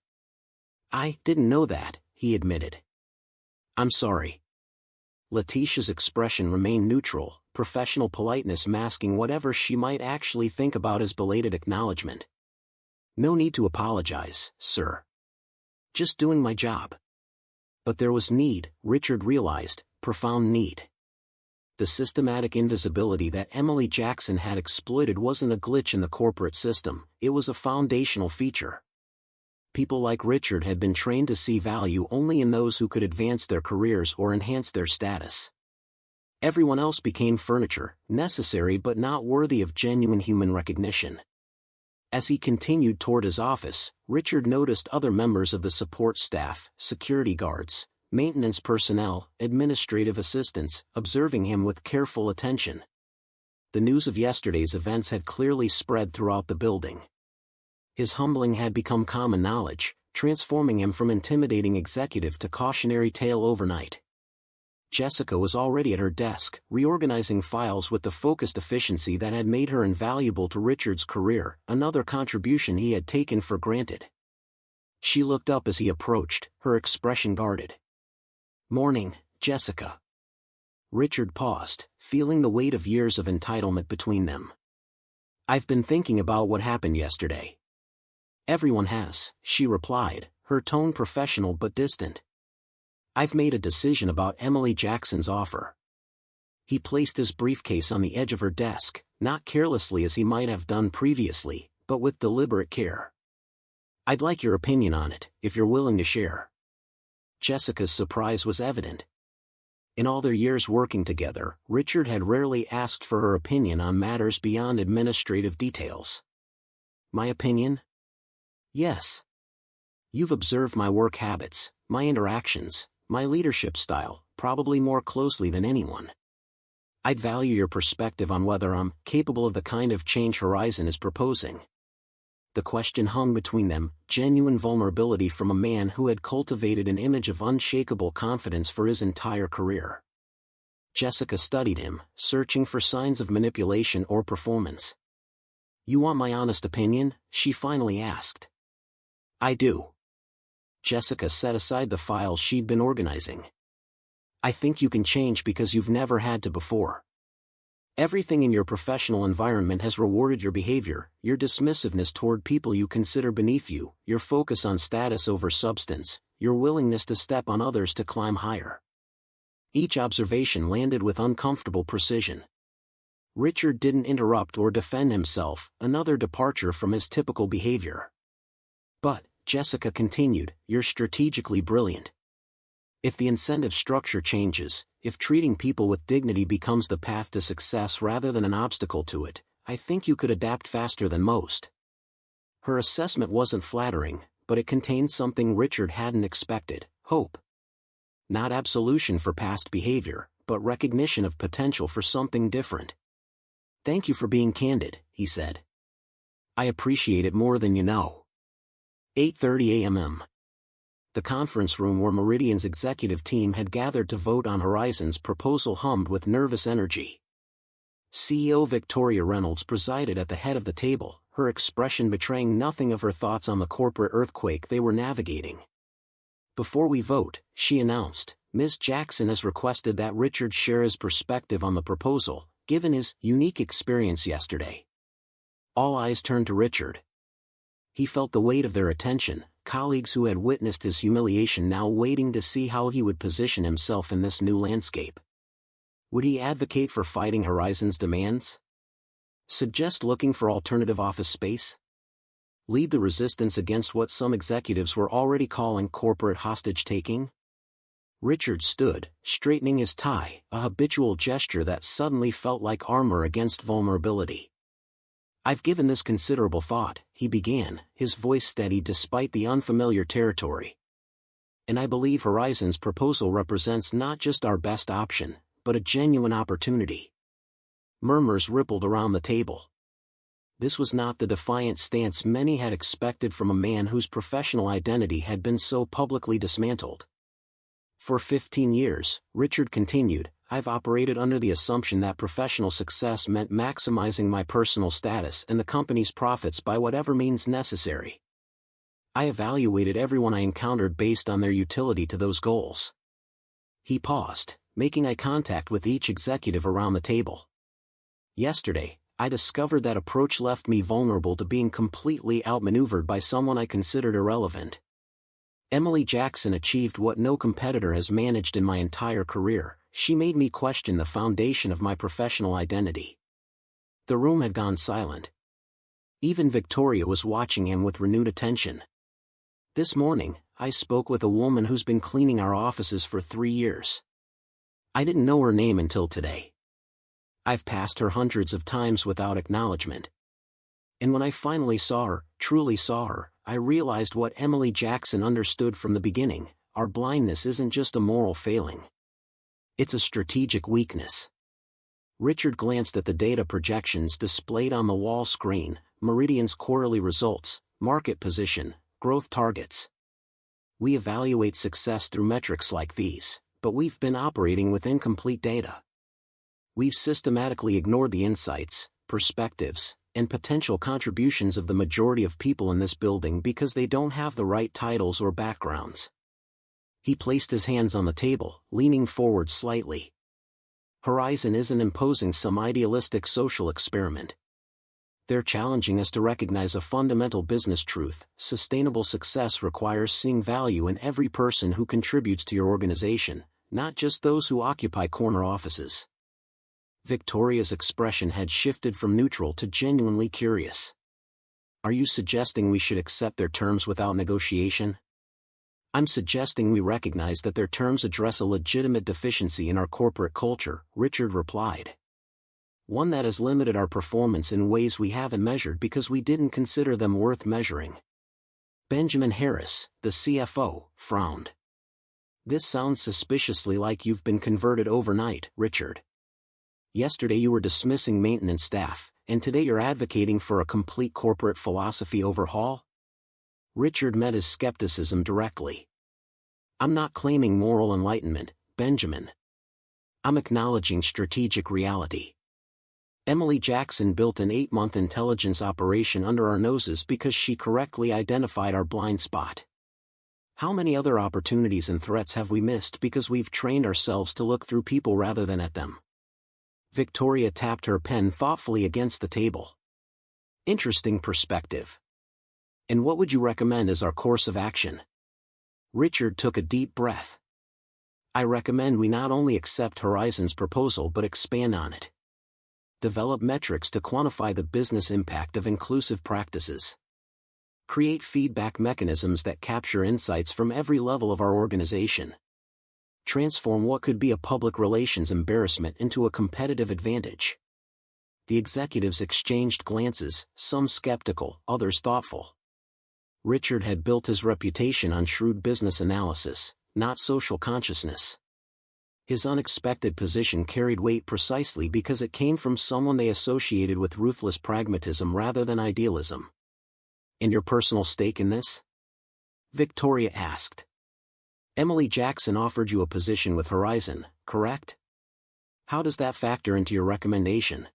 "I didn't know that," he admitted. "I'm sorry." Letitia's expression remained neutral, professional politeness masking whatever she might actually think about as belated acknowledgement. "No need to apologize, sir. Just doing my job." But there was need, Richard realized, profound need. The systematic invisibility that Emily Jackson had exploited wasn't a glitch in the corporate system, it was a foundational feature. People like Richard had been trained to see value only in those who could advance their careers or enhance their status. Everyone else became furniture, necessary but not worthy of genuine human recognition. As he continued toward his office, Richard noticed other members of the support staff, security guards, maintenance personnel, administrative assistants, observing him with careful attention. The news of yesterday's events had clearly spread throughout the building. His humbling had become common knowledge, transforming him from intimidating executive to cautionary tale overnight. Jessica was already at her desk, reorganizing files with the focused efficiency that had made her invaluable to Richard's career, another contribution he had taken for granted. She looked up as he approached, her expression guarded. "Morning, Jessica." Richard paused, feeling the weight of years of entitlement between them. "I've been thinking about what happened yesterday." "Everyone has," she replied, her tone professional but distant. "I've made a decision about Emily Jackson's offer." He placed his briefcase on the edge of her desk, not carelessly as he might have done previously, but with deliberate care. "I'd like your opinion on it, if you're willing to share." Jessica's surprise was evident. In all their years working together, Richard had rarely asked for her opinion on matters beyond administrative details. "My opinion?" "Yes. You've observed my work habits, my interactions, my leadership style, probably more closely than anyone. I'd value your perspective on whether I'm capable of the kind of change Horizon is proposing." The question hung between them, genuine vulnerability from a man who had cultivated an image of unshakable confidence for his entire career. Jessica studied him, searching for signs of manipulation or performance. "You want my honest opinion?" she finally asked. "I do." Jessica set aside the files she'd been organizing. "I think you can change because you've never had to before. Everything in your professional environment has rewarded your behavior, your dismissiveness toward people you consider beneath you, your focus on status over substance, your willingness to step on others to climb higher." Each observation landed with uncomfortable precision. Richard didn't interrupt or defend himself, another departure from his typical behavior. "But," Jessica continued, "you're strategically brilliant. If the incentive structure changes, if treating people with dignity becomes the path to success rather than an obstacle to it, I think you could adapt faster than most." Her assessment wasn't flattering, but it contained something Richard hadn't expected: hope. Not absolution for past behavior, but recognition of potential for something different. "Thank you for being candid," he said. "I appreciate it more than you know." 8:30 a.m. The conference room where Meridian's executive team had gathered to vote on Horizon's proposal hummed with nervous energy. CEO Victoria Reynolds presided at the head of the table, her expression betraying nothing of her thoughts on the corporate earthquake they were navigating. "Before we vote," she announced, "Ms. Jackson has requested that Richard share his perspective on the proposal, given his unique experience yesterday." All eyes turned to Richard. He felt the weight of their attention, colleagues who had witnessed his humiliation now waiting to see how he would position himself in this new landscape. Would he advocate for fighting Horizon's demands? Suggest looking for alternative office space? Lead the resistance against what some executives were already calling corporate hostage-taking? Richard stood, straightening his tie, a habitual gesture that suddenly felt like armor against vulnerability. "I've given this considerable thought," he began, his voice steady despite the unfamiliar territory. "And I believe Horizon's proposal represents not just our best option, but a genuine opportunity." Murmurs rippled around the table. This was not the defiant stance many had expected from a man whose professional identity had been so publicly dismantled. "For 15 years, Richard continued, I've operated under the assumption that professional success meant maximizing my personal status and the company's profits by whatever means necessary. I evaluated everyone I encountered based on their utility to those goals." He paused, making eye contact with each executive around the table. Yesterday, I discovered that approach left me vulnerable to being completely outmaneuvered by someone I considered irrelevant. Emily Jackson achieved what no competitor has managed in my entire career. She made me question the foundation of my professional identity. The room had gone silent. Even Victoria was watching him with renewed attention. This morning, I spoke with a woman who's been cleaning our offices for 3 years. I didn't know her name until today. I've passed her hundreds of times without acknowledgement. And when I finally saw her, truly saw her, I realized what Emily Jackson understood from the beginning: our blindness isn't just a moral failing. It's a strategic weakness. Richard glanced at the data projections displayed on the wall screen: Meridian's quarterly results, market position, growth targets. We evaluate success through metrics like these, but we've been operating with incomplete data. We've systematically ignored the insights, perspectives, and potential contributions of the majority of people in this building because they don't have the right titles or backgrounds. He placed his hands on the table, leaning forward slightly. Horizon isn't imposing some idealistic social experiment. They're challenging us to recognize a fundamental business truth: sustainable success requires seeing value in every person who contributes to your organization, not just those who occupy corner offices. Victoria's expression had shifted from neutral to genuinely curious. Are you suggesting we should accept their terms without negotiation? I'm suggesting we recognize that their terms address a legitimate deficiency in our corporate culture, Richard replied. One that has limited our performance in ways we haven't measured because we didn't consider them worth measuring. Benjamin Harris, the CFO, frowned. This sounds suspiciously like you've been converted overnight, Richard. Yesterday you were dismissing maintenance staff, and today you're advocating for a complete corporate philosophy overhaul? Richard met his skepticism directly. I'm not claiming moral enlightenment, Benjamin. I'm acknowledging strategic reality. Emily Jackson built an 8-month intelligence operation under our noses because she correctly identified our blind spot. How many other opportunities and threats have we missed because we've trained ourselves to look through people rather than at them? Victoria tapped her pen thoughtfully against the table. Interesting perspective. And what would you recommend as our course of action? Richard took a deep breath. I recommend we not only accept Horizon's proposal but expand on it. Develop metrics to quantify the business impact of inclusive practices. Create feedback mechanisms that capture insights from every level of our organization. Transform what could be a public relations embarrassment into a competitive advantage. The executives exchanged glances, some skeptical, others thoughtful. Richard had built his reputation on shrewd business analysis, not social consciousness. His unexpected position carried weight precisely because it came from someone they associated with ruthless pragmatism rather than idealism. And your personal stake in this? Victoria asked. Emily Jackson offered you a position with Horizon, correct? How does that factor into your recommendation?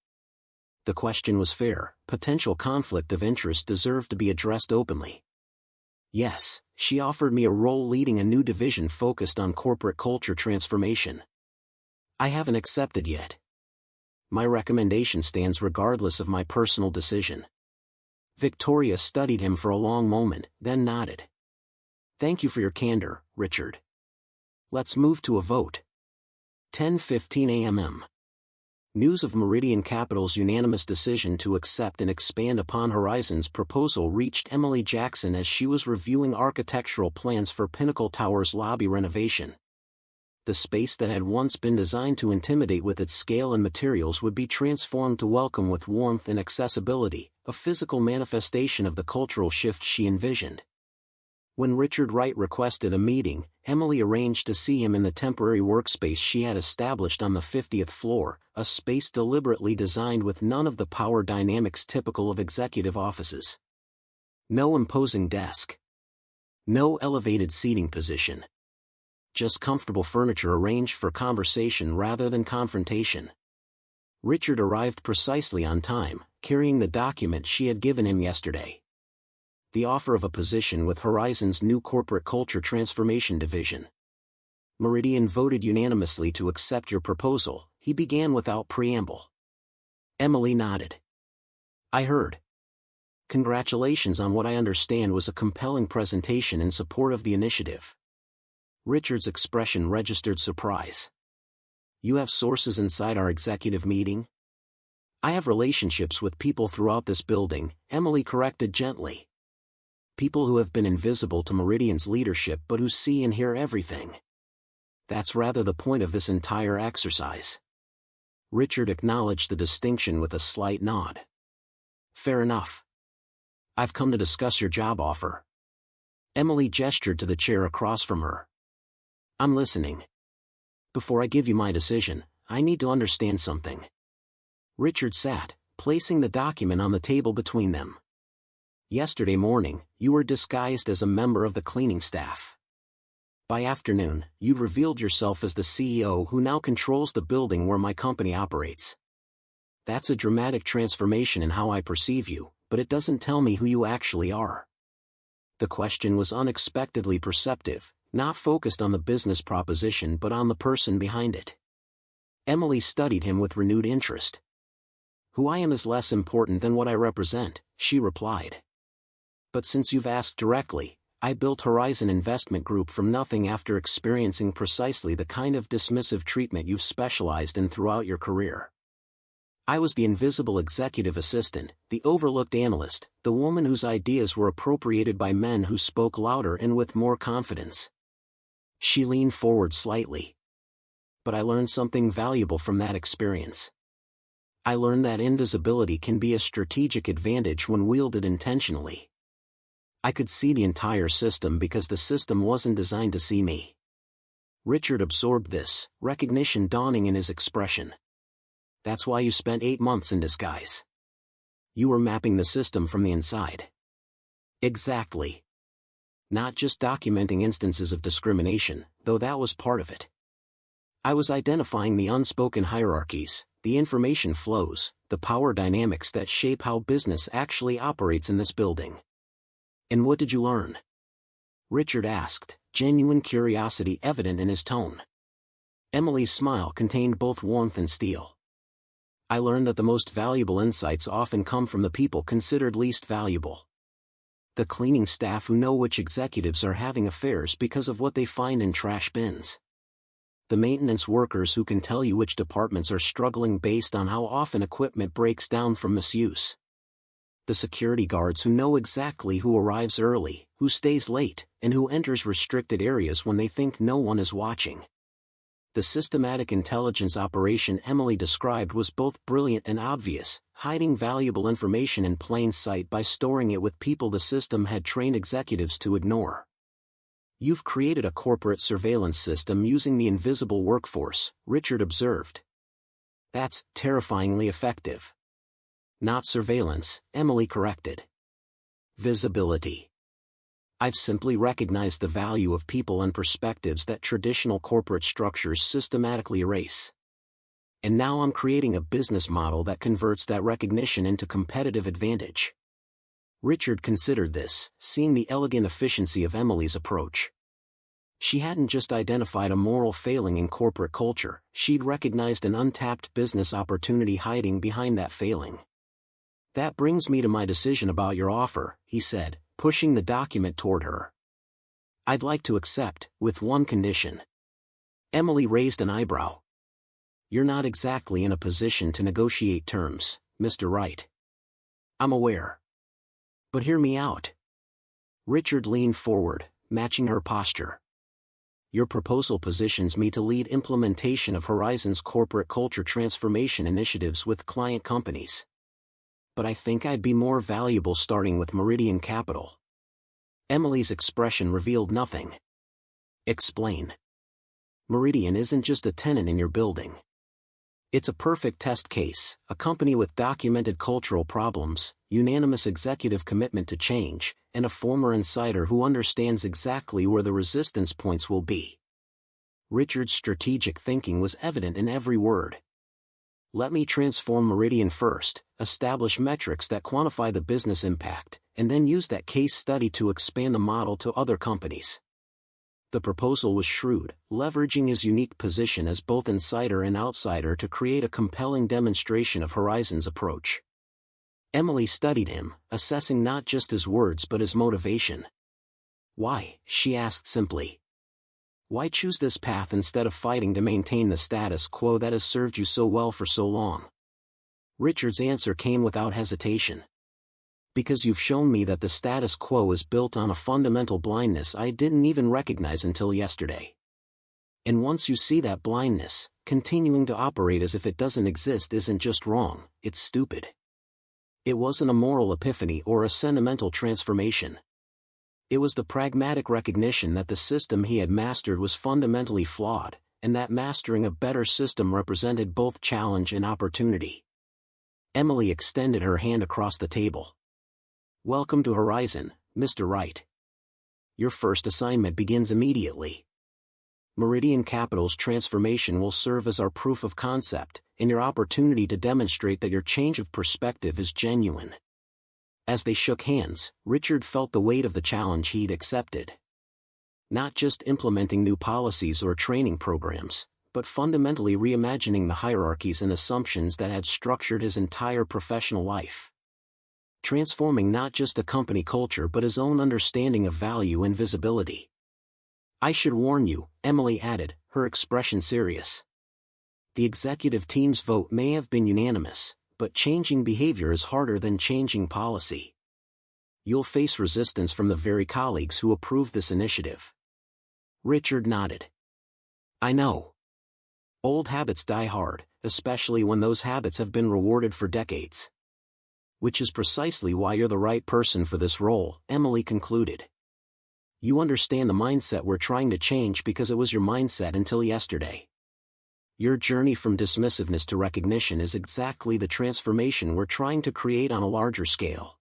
The question was fair. Potential conflict of interest deserved to be addressed openly. Yes, she offered me a role leading a new division focused on corporate culture transformation. I haven't accepted yet. My recommendation stands regardless of my personal decision. Victoria studied him for a long moment, then nodded. Thank you for your candor, Richard. Let's move to a vote. 10:15 a.m. News of Meridian Capital's unanimous decision to accept and expand upon Horizon's proposal reached Emily Jackson as she was reviewing architectural plans for Pinnacle Tower's lobby renovation. The space that had once been designed to intimidate with its scale and materials would be transformed to welcome with warmth and accessibility, a physical manifestation of the cultural shift she envisioned. When Richard Wright requested a meeting, Emily arranged to see him in the temporary workspace she had established on the 50th floor, a space deliberately designed with none of the power dynamics typical of executive offices. No imposing desk. No elevated seating position. Just comfortable furniture arranged for conversation rather than confrontation. Richard arrived precisely on time, carrying the document she had given him yesterday. The offer of a position with Horizon's new corporate culture transformation division. Meridian voted unanimously to accept your proposal, he began without preamble. Emily nodded. I heard. Congratulations on what I understand was a compelling presentation in support of the initiative. Richard's expression registered surprise. You have sources inside our executive meeting? I have relationships with people throughout this building, Emily corrected gently. People who have been invisible to Meridian's leadership but who see and hear everything. That's rather the point of this entire exercise. Richard acknowledged the distinction with a slight nod. Fair enough. I've come to discuss your job offer. Emily gestured to the chair across from her. I'm listening. Before I give you my decision, I need to understand something. Richard sat, placing the document on the table between them. Yesterday morning, you were disguised as a member of the cleaning staff. By afternoon, you revealed yourself as the CEO who now controls the building where my company operates. That's a dramatic transformation in how I perceive you, but it doesn't tell me who you actually are. The question was unexpectedly perceptive, not focused on the business proposition but on the person behind it. Emily studied him with renewed interest. Who I am is less important than what I represent, she replied. But since you've asked directly, I built Horizon Investment Group from nothing after experiencing precisely the kind of dismissive treatment you've specialized in throughout your career. I was the invisible executive assistant, the overlooked analyst, the woman whose ideas were appropriated by men who spoke louder and with more confidence. She leaned forward slightly. But I learned something valuable from that experience. I learned that invisibility can be a strategic advantage when wielded intentionally. I could see the entire system because the system wasn't designed to see me. Richard absorbed this, recognition dawning in his expression. That's why you spent 8 months in disguise. You were mapping the system from the inside. Exactly. Not just documenting instances of discrimination, though that was part of it. I was identifying the unspoken hierarchies, the information flows, the power dynamics that shape how business actually operates in this building. And what did you learn? Richard asked, genuine curiosity evident in his tone. Emily's smile contained both warmth and steel. I learned that the most valuable insights often come from the people considered least valuable. The cleaning staff who know which executives are having affairs because of what they find in trash bins. The maintenance workers who can tell you which departments are struggling based on how often equipment breaks down from misuse. The security guards who know exactly who arrives early, who stays late, and who enters restricted areas when they think no one is watching. The systematic intelligence operation Emily described was both brilliant and obvious, hiding valuable information in plain sight by storing it with people the system had trained executives to ignore. You've created a corporate surveillance system using the invisible workforce, Richard observed. That's terrifyingly effective. Not surveillance, Emily corrected. Visibility. I've simply recognized the value of people and perspectives that traditional corporate structures systematically erase. And now I'm creating a business model that converts that recognition into competitive advantage. Richard considered this, seeing the elegant efficiency of Emily's approach. She hadn't just identified a moral failing in corporate culture, she'd recognized an untapped business opportunity hiding behind that failing. That brings me to my decision about your offer, he said, pushing the document toward her. I'd like to accept, with one condition. Emily raised an eyebrow. You're not exactly in a position to negotiate terms, Mr. Wright. I'm aware. But hear me out. Richard leaned forward, matching her posture. Your proposal positions me to lead implementation of Horizon's corporate culture transformation initiatives with client companies. But I think I'd be more valuable starting with Meridian Capital. Emily's expression revealed nothing. Explain. Meridian isn't just a tenant in your building. It's a perfect test case, a company with documented cultural problems, unanimous executive commitment to change, and a former insider who understands exactly where the resistance points will be. Richard's strategic thinking was evident in every word. Let me transform Meridian first, establish metrics that quantify the business impact, and then use that case study to expand the model to other companies. The proposal was shrewd, leveraging his unique position as both insider and outsider to create a compelling demonstration of Horizon's approach. Emily studied him, assessing not just his words but his motivation. "Why?" she asked simply. "Why choose this path instead of fighting to maintain the status quo that has served you so well for so long?" Richard's answer came without hesitation. "Because you've shown me that the status quo is built on a fundamental blindness I didn't even recognize until yesterday. And once you see that blindness, continuing to operate as if it doesn't exist isn't just wrong, it's stupid." It wasn't a moral epiphany or a sentimental transformation. It was the pragmatic recognition that the system he had mastered was fundamentally flawed, and that mastering a better system represented both challenge and opportunity. Emily extended her hand across the table. "Welcome to Horizon, Mr. Wright. Your first assignment begins immediately. Meridian Capital's transformation will serve as our proof of concept, and your opportunity to demonstrate that your change of perspective is genuine." As they shook hands, Richard felt the weight of the challenge he'd accepted. Not just implementing new policies or training programs, but fundamentally reimagining the hierarchies and assumptions that had structured his entire professional life. Transforming not just a company culture but his own understanding of value and visibility. "I should warn you," Emily added, her expression serious. "The executive team's vote may have been unanimous, but changing behavior is harder than changing policy. You'll face resistance from the very colleagues who approved this initiative." Richard nodded. "I know. Old habits die hard, especially when those habits have been rewarded for decades. Which is precisely why you're the right person for this role," Emily concluded. "You understand the mindset we're trying to change because it was your mindset until yesterday. Your journey from dismissiveness to recognition is exactly the transformation we're trying to create on a larger scale."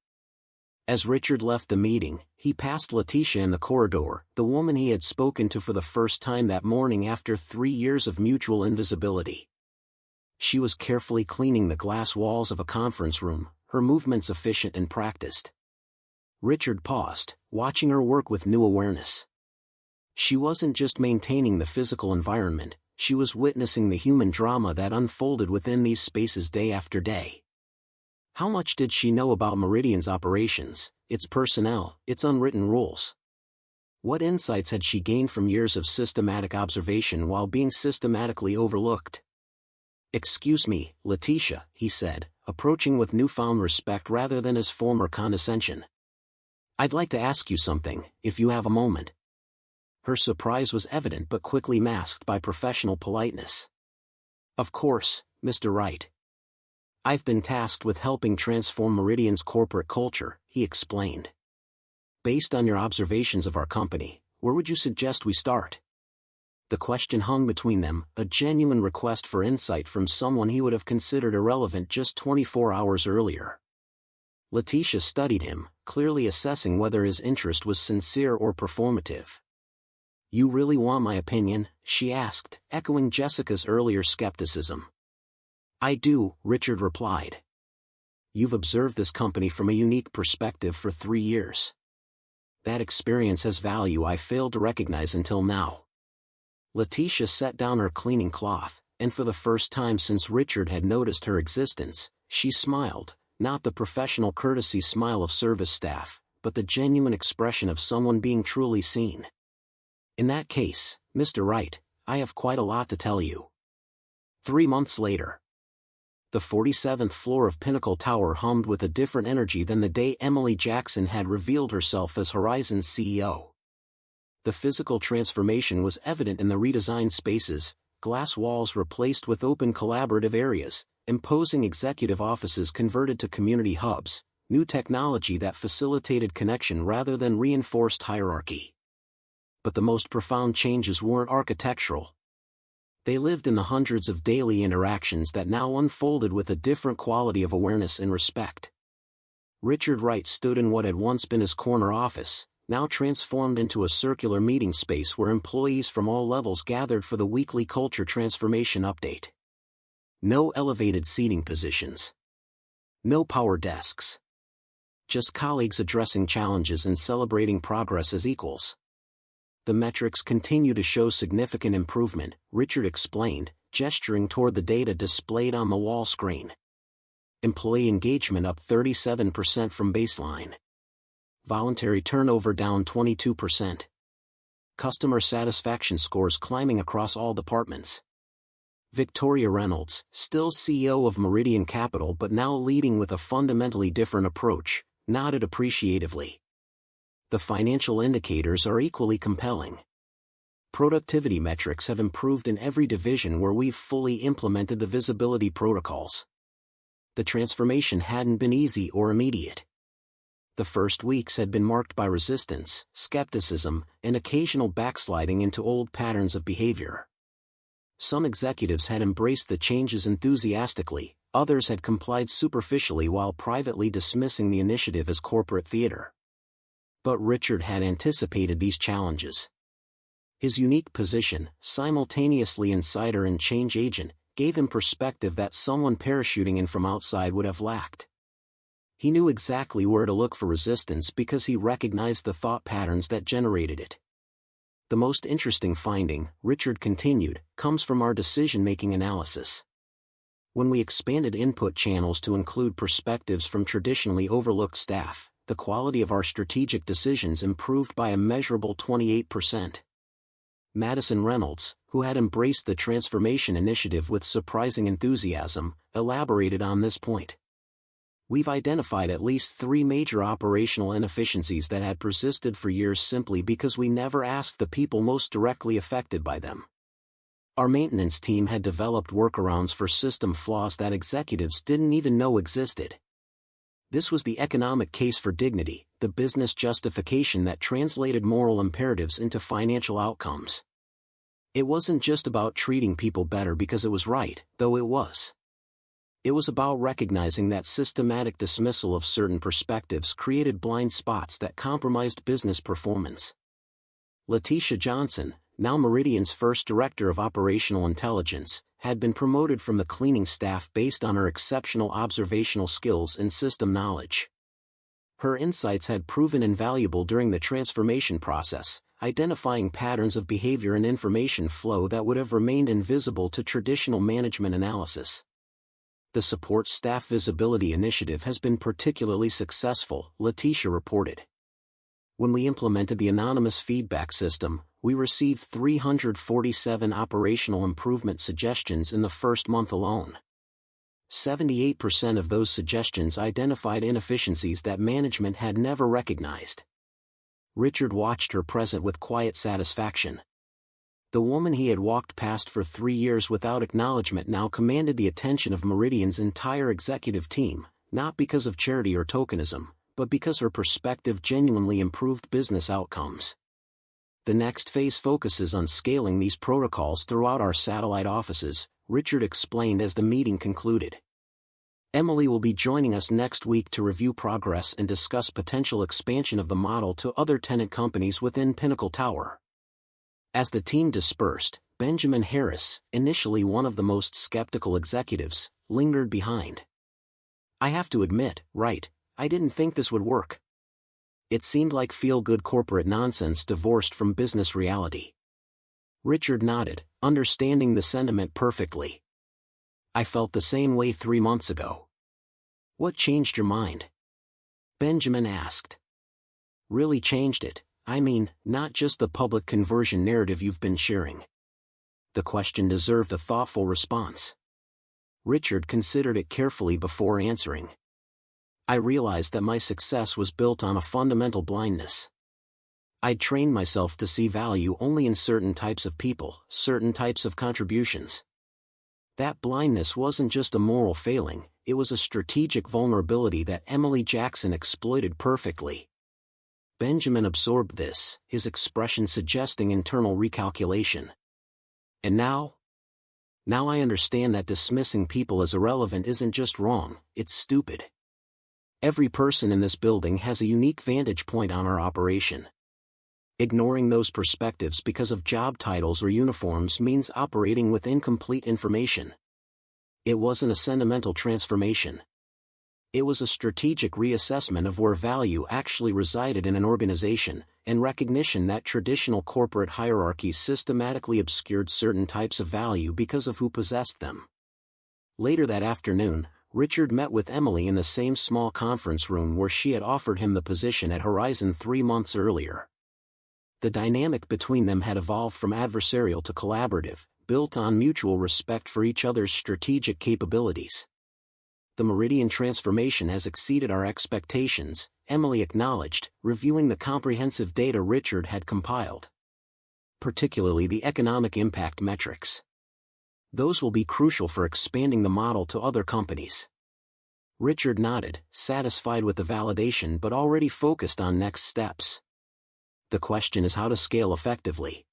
As Richard left the meeting, he passed Letitia in the corridor, the woman he had spoken to for the first time that morning after 3 years of mutual invisibility. She was carefully cleaning the glass walls of a conference room, her movements efficient and practiced. Richard paused, watching her work with new awareness. She wasn't just maintaining the physical environment, she was witnessing the human drama that unfolded within these spaces day after day. How much did she know about Meridian's operations, its personnel, its unwritten rules? What insights had she gained from years of systematic observation while being systematically overlooked? "Excuse me, Letitia," he said, approaching with newfound respect rather than his former condescension. "I'd like to ask you something, if you have a moment." Her surprise was evident but quickly masked by professional politeness. "Of course, Mr. Wright. I've been tasked with helping transform Meridian's corporate culture," he explained. "Based on your observations of our company, where would you suggest we start?" The question hung between them, a genuine request for insight from someone he would have considered irrelevant just 24 hours earlier. Letitia studied him, clearly assessing whether his interest was sincere or performative. "You really want my opinion?" she asked, echoing Jessica's earlier skepticism. "I do," Richard replied. "You've observed this company from a unique perspective for 3 years. That experience has value I failed to recognize until now." Letitia set down her cleaning cloth, and for the first time since Richard had noticed her existence, she smiled, not the professional courtesy smile of service staff, but the genuine expression of someone being truly seen. "In that case, Mr. Wright, I have quite a lot to tell you." 3 months later. The 47th floor of Pinnacle Tower hummed with a different energy than the day Emily Jackson had revealed herself as Horizon's CEO. The physical transformation was evident in the redesigned spaces, glass walls replaced with open collaborative areas, imposing executive offices converted to community hubs, new technology that facilitated connection rather than reinforced hierarchy. But the most profound changes weren't architectural. They lived in the hundreds of daily interactions that now unfolded with a different quality of awareness and respect. Richard Wright stood in what had once been his corner office, now transformed into a circular meeting space where employees from all levels gathered for the weekly culture transformation update. No elevated seating positions. No power desks. Just colleagues addressing challenges and celebrating progress as equals. The metrics continue to show significant improvement, Richard explained, gesturing toward the data displayed on the wall screen. Employee engagement up 37% from baseline. Voluntary turnover down 22%. Customer satisfaction scores climbing across all departments. Victoria Reynolds, still CEO of Meridian Capital but now leading with a fundamentally different approach, nodded appreciatively. The financial indicators are equally compelling. Productivity metrics have improved in every division where we've fully implemented the visibility protocols. The transformation hadn't been easy or immediate. The first weeks had been marked by resistance, skepticism, and occasional backsliding into old patterns of behavior. Some executives had embraced the changes enthusiastically, others had complied superficially while privately dismissing the initiative as corporate theater. But Richard had anticipated these challenges. His unique position, simultaneously insider and change agent, gave him perspective that someone parachuting in from outside would have lacked. He knew exactly where to look for resistance because he recognized the thought patterns that generated it. The most interesting finding, Richard continued, comes from our decision-making analysis. When we expanded input channels to include perspectives from traditionally overlooked staff, the quality of our strategic decisions improved by a measurable 28%. Madison Reynolds, who had embraced the transformation initiative with surprising enthusiasm, elaborated on this point. We've identified at least 3 major operational inefficiencies that had persisted for years simply because we never asked the people most directly affected by them. Our maintenance team had developed workarounds for system flaws that executives didn't even know existed. This was the economic case for dignity, the business justification that translated moral imperatives into financial outcomes. It wasn't just about treating people better because it was right, though it was. It was about recognizing that systematic dismissal of certain perspectives created blind spots that compromised business performance. Letitia Johnson, now Meridian's first director of operational intelligence, had been promoted from the cleaning staff based on her exceptional observational skills and system knowledge. Her insights had proven invaluable during the transformation process, identifying patterns of behavior and information flow that would have remained invisible to traditional management analysis. The support staff visibility initiative has been particularly successful, Letitia reported. When we implemented the anonymous feedback system, we received 347 operational improvement suggestions in the first month alone. 78% of those suggestions identified inefficiencies that management had never recognized. Richard watched her present with quiet satisfaction. The woman he had walked past for 3 years without acknowledgement now commanded the attention of Meridian's entire executive team, not because of charity or tokenism, but because her perspective genuinely improved business outcomes. The next phase focuses on scaling these protocols throughout our satellite offices, Richard explained as the meeting concluded. Emily will be joining us next week to review progress and discuss potential expansion of the model to other tenant companies within Pinnacle Tower. As the team dispersed, Benjamin Harris, initially one of the most skeptical executives, lingered behind. I have to admit, Wright, I didn't think this would work. It seemed like feel-good corporate nonsense divorced from business reality. Richard nodded, understanding the sentiment perfectly. I felt the same way 3 months ago. What changed your mind? Benjamin asked. Really changed it. I mean, not just the public conversion narrative you've been sharing. The question deserved a thoughtful response. Richard considered it carefully before answering. I realized that my success was built on a fundamental blindness. I'd trained myself to see value only in certain types of people, certain types of contributions. That blindness wasn't just a moral failing, it was a strategic vulnerability that Emily Jackson exploited perfectly. Benjamin absorbed this, his expression suggesting internal recalculation. And now? Now I understand that dismissing people as irrelevant isn't just wrong, it's stupid. Every person in this building has a unique vantage point on our operation. Ignoring those perspectives because of job titles or uniforms means operating with incomplete information. It wasn't a sentimental transformation. It was a strategic reassessment of where value actually resided in an organization, and recognition that traditional corporate hierarchies systematically obscured certain types of value because of who possessed them. Later that afternoon, Richard met with Emily in the same small conference room where she had offered him the position at Horizon 3 months earlier. The dynamic between them had evolved from adversarial to collaborative, built on mutual respect for each other's strategic capabilities. "The Meridian transformation has exceeded our expectations," Emily acknowledged, reviewing the comprehensive data Richard had compiled. "Particularly the economic impact metrics. Those will be crucial for expanding the model to other companies." Richard nodded, satisfied with the validation but already focused on next steps. "The question is how to scale effectively.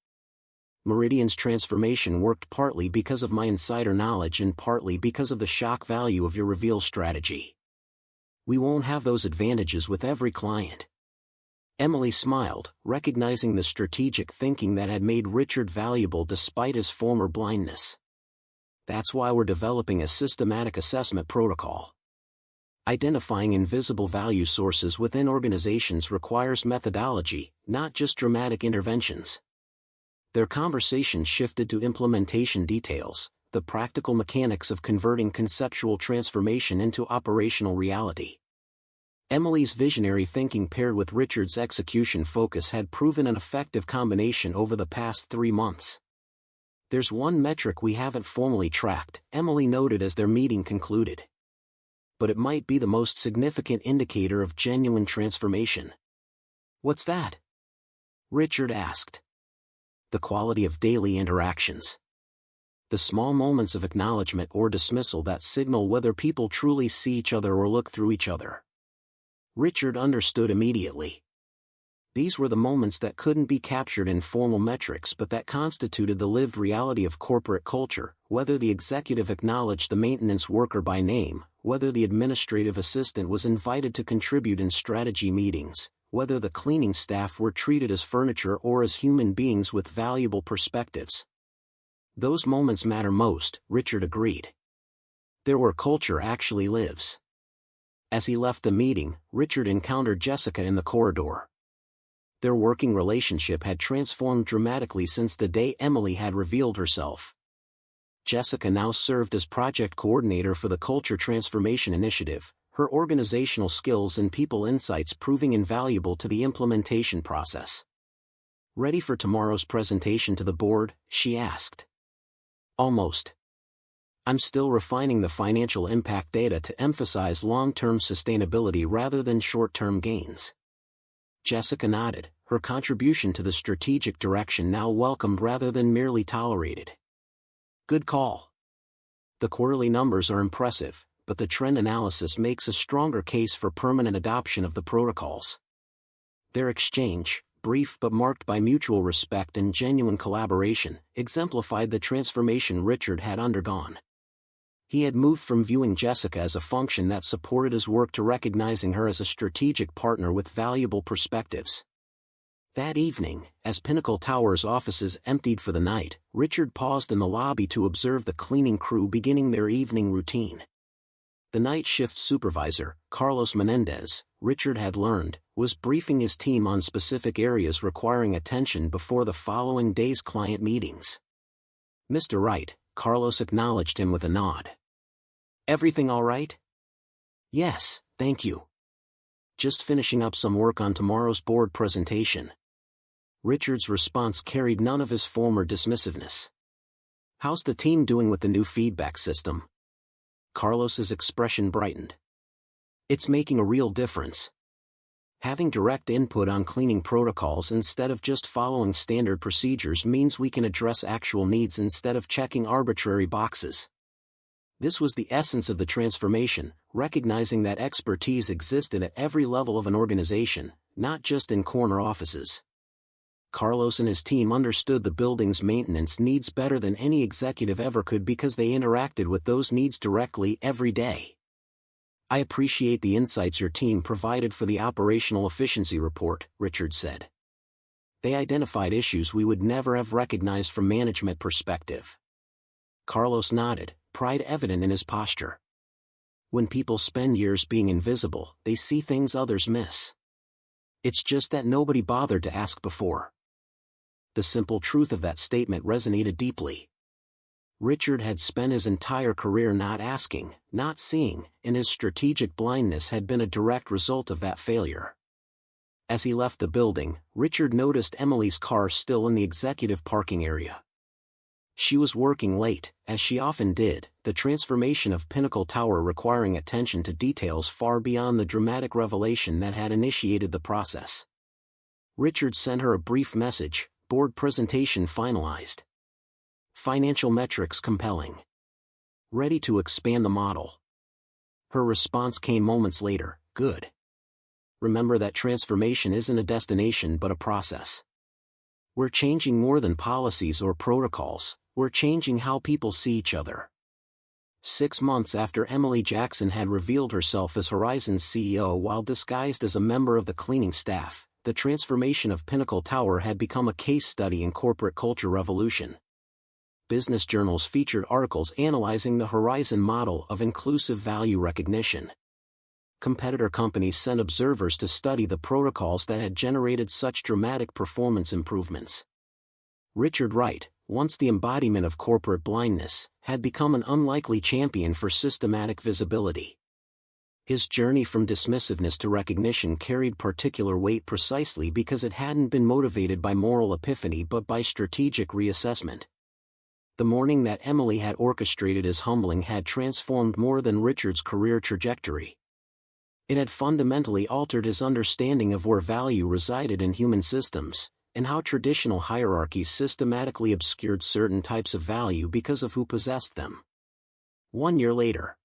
Meridian's transformation worked partly because of my insider knowledge and partly because of the shock value of your reveal strategy. We won't have those advantages with every client." Emily smiled, recognizing the strategic thinking that had made Richard valuable despite his former blindness. "That's why we're developing a systematic assessment protocol. Identifying invisible value sources within organizations requires methodology, not just dramatic interventions." Their conversation shifted to implementation details, the practical mechanics of converting conceptual transformation into operational reality. Emily's visionary thinking paired with Richard's execution focus had proven an effective combination over the past 3 months. "There's one metric we haven't formally tracked," Emily noted as their meeting concluded. "But it might be the most significant indicator of genuine transformation." "What's that?" Richard asked. "The quality of daily interactions. The small moments of acknowledgement or dismissal that signal whether people truly see each other or look through each other." Richard understood immediately. These were the moments that couldn't be captured in formal metrics but that constituted the lived reality of corporate culture, whether the executive acknowledged the maintenance worker by name, whether the administrative assistant was invited to contribute in strategy meetings, whether the cleaning staff were treated as furniture or as human beings with valuable perspectives. "Those moments matter most," Richard agreed. "They're where culture actually lives." As he left the meeting, Richard encountered Jessica in the corridor. Their working relationship had transformed dramatically since the day Emily had revealed herself. Jessica now served as project coordinator for the Culture Transformation Initiative, her organizational skills and people insights proving invaluable to the implementation process. "Ready for tomorrow's presentation to the board?" she asked. "Almost. I'm still refining the financial impact data to emphasize long-term sustainability rather than short-term gains." Jessica nodded, her contribution to the strategic direction now welcomed rather than merely tolerated. "Good call. The quarterly numbers are impressive, but the trend analysis makes a stronger case for permanent adoption of the protocols." Their exchange, brief but marked by mutual respect and genuine collaboration, exemplified the transformation Richard had undergone. He had moved from viewing Jessica as a function that supported his work to recognizing her as a strategic partner with valuable perspectives. That evening, as Pinnacle Tower's offices emptied for the night, Richard paused in the lobby to observe the cleaning crew beginning their evening routine. The night shift supervisor, Carlos Menendez, Richard had learned, was briefing his team on specific areas requiring attention before the following day's client meetings. "Mr. Wright," Carlos acknowledged him with a nod. "Everything all right?" "Yes, thank you. Just finishing up some work on tomorrow's board presentation." Richard's response carried none of his former dismissiveness. "How's the team doing with the new feedback system?" Carlos's expression brightened. "It's making a real difference. Having direct input on cleaning protocols instead of just following standard procedures means we can address actual needs instead of checking arbitrary boxes." This was the essence of the transformation, recognizing that expertise existed at every level of an organization, not just in corner offices. Carlos and his team understood the building's maintenance needs better than any executive ever could because they interacted with those needs directly every day. "I appreciate the insights your team provided for the operational efficiency report," Richard said. "They identified issues we would never have recognized from management perspective." Carlos nodded, pride evident in his posture. When people spend years being invisible, they see things others miss. It's just that nobody bothered to ask before. The simple truth of that statement resonated deeply. Richard had spent his entire career not asking, not seeing, and his strategic blindness had been a direct result of that failure. As he left the building, Richard noticed Emily's car still in the executive parking area. She was working late, as she often did, the transformation of Pinnacle Tower requiring attention to details far beyond the dramatic revelation that had initiated the process. Richard sent her a brief message, board presentation finalized. Financial metrics compelling. Ready to expand the model. Her response came moments later, good. Remember that transformation isn't a destination but a process. We're changing more than policies or protocols, we're changing how people see each other. 6 months after Emily Jackson had revealed herself as Horizon's CEO while disguised as a member of the cleaning staff, the transformation of Pinnacle Tower had become a case study in corporate culture revolution. Business journals featured articles analyzing the Horizon model of inclusive value recognition. Competitor companies sent observers to study the protocols that had generated such dramatic performance improvements. Richard Wright, once the embodiment of corporate blindness, had become an unlikely champion for systematic visibility. His journey from dismissiveness to recognition carried particular weight precisely because it hadn't been motivated by moral epiphany but by strategic reassessment. The morning that Emily had orchestrated his humbling had transformed more than Richard's career trajectory. It had fundamentally altered his understanding of where value resided in human systems, and how traditional hierarchies systematically obscured certain types of value because of who possessed them. 1 year later,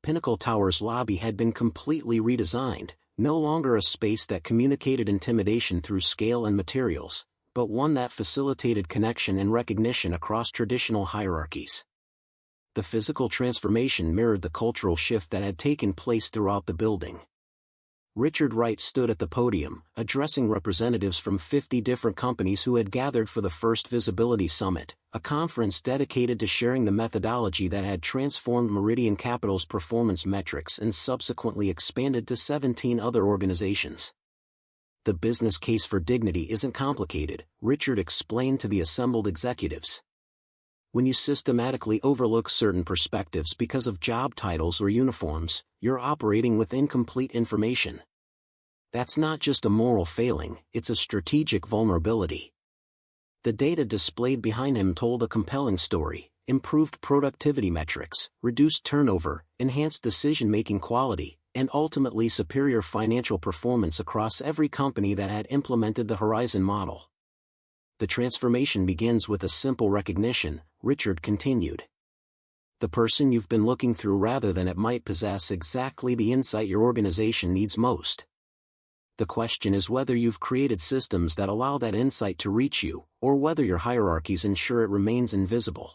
Pinnacle Tower's lobby had been completely redesigned, no longer a space that communicated intimidation through scale and materials, but one that facilitated connection and recognition across traditional hierarchies. The physical transformation mirrored the cultural shift that had taken place throughout the building. Richard Wright stood at the podium, addressing representatives from 50 different companies who had gathered for the first Visibility Summit, a conference dedicated to sharing the methodology that had transformed Meridian Capital's performance metrics and subsequently expanded to 17 other organizations. The business case for dignity isn't complicated, Richard explained to the assembled executives. When you systematically overlook certain perspectives because of job titles or uniforms, you're operating with incomplete information. That's not just a moral failing, it's a strategic vulnerability. The data displayed behind him told a compelling story: improved productivity metrics, reduced turnover, enhanced decision-making quality, and ultimately superior financial performance across every company that had implemented the Horizon model. The transformation begins with a simple recognition, Richard continued. The person you've been looking through rather than it might possess exactly the insight your organization needs most. The question is whether you've created systems that allow that insight to reach you, or whether your hierarchies ensure it remains invisible.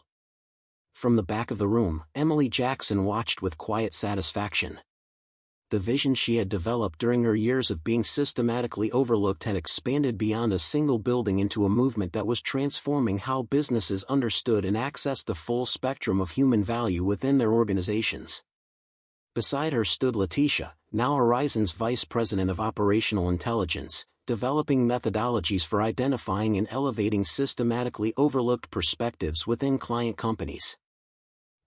From the back of the room, Emily Jackson watched with quiet satisfaction. The vision she had developed during her years of being systematically overlooked had expanded beyond a single building into a movement that was transforming how businesses understood and accessed the full spectrum of human value within their organizations. Beside her stood Letitia, now Horizon's Vice President of Operational Intelligence, developing methodologies for identifying and elevating systematically overlooked perspectives within client companies.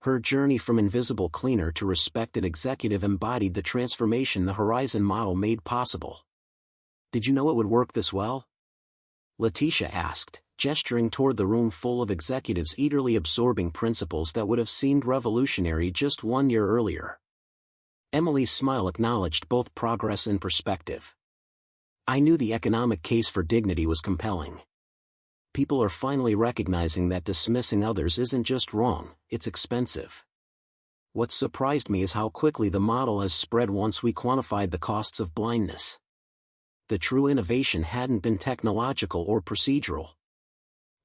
Her journey from invisible cleaner to respected executive embodied the transformation the Horizon model made possible. Did you know it would work this well? Letitia asked, gesturing toward the room full of executives eagerly absorbing principles that would have seemed revolutionary just 1 year earlier. Emily's smile acknowledged both progress and perspective. I knew the economic case for dignity was compelling. People are finally recognizing that dismissing others isn't just wrong, it's expensive. What surprised me is how quickly the model has spread once we quantified the costs of blindness. The true innovation hadn't been technological or procedural.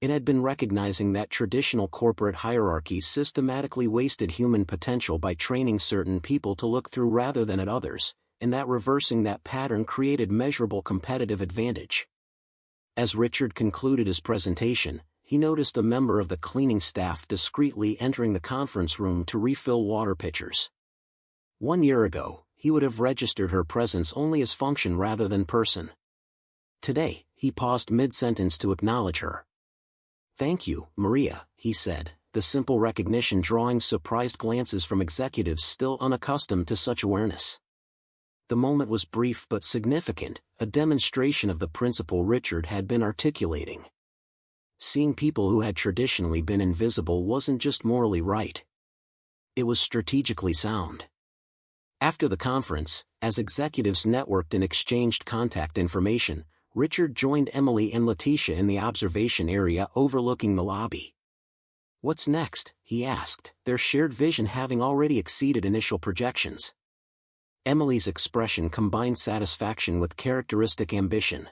It had been recognizing that traditional corporate hierarchies systematically wasted human potential by training certain people to look through rather than at others, and that reversing that pattern created measurable competitive advantage. As Richard concluded his presentation, he noticed a member of the cleaning staff discreetly entering the conference room to refill water pitchers. 1 year ago, he would have registered her presence only as function rather than person. Today, he paused mid-sentence to acknowledge her. "Thank you, Maria," he said, the simple recognition drawing surprised glances from executives still unaccustomed to such awareness. The moment was brief but significant, a demonstration of the principle Richard had been articulating. Seeing people who had traditionally been invisible wasn't just morally right. It was strategically sound. After the conference, as executives networked and exchanged contact information, Richard joined Emily and Letitia in the observation area overlooking the lobby. "What's next?" he asked, their shared vision having already exceeded initial projections. Emily's expression combined satisfaction with characteristic ambition.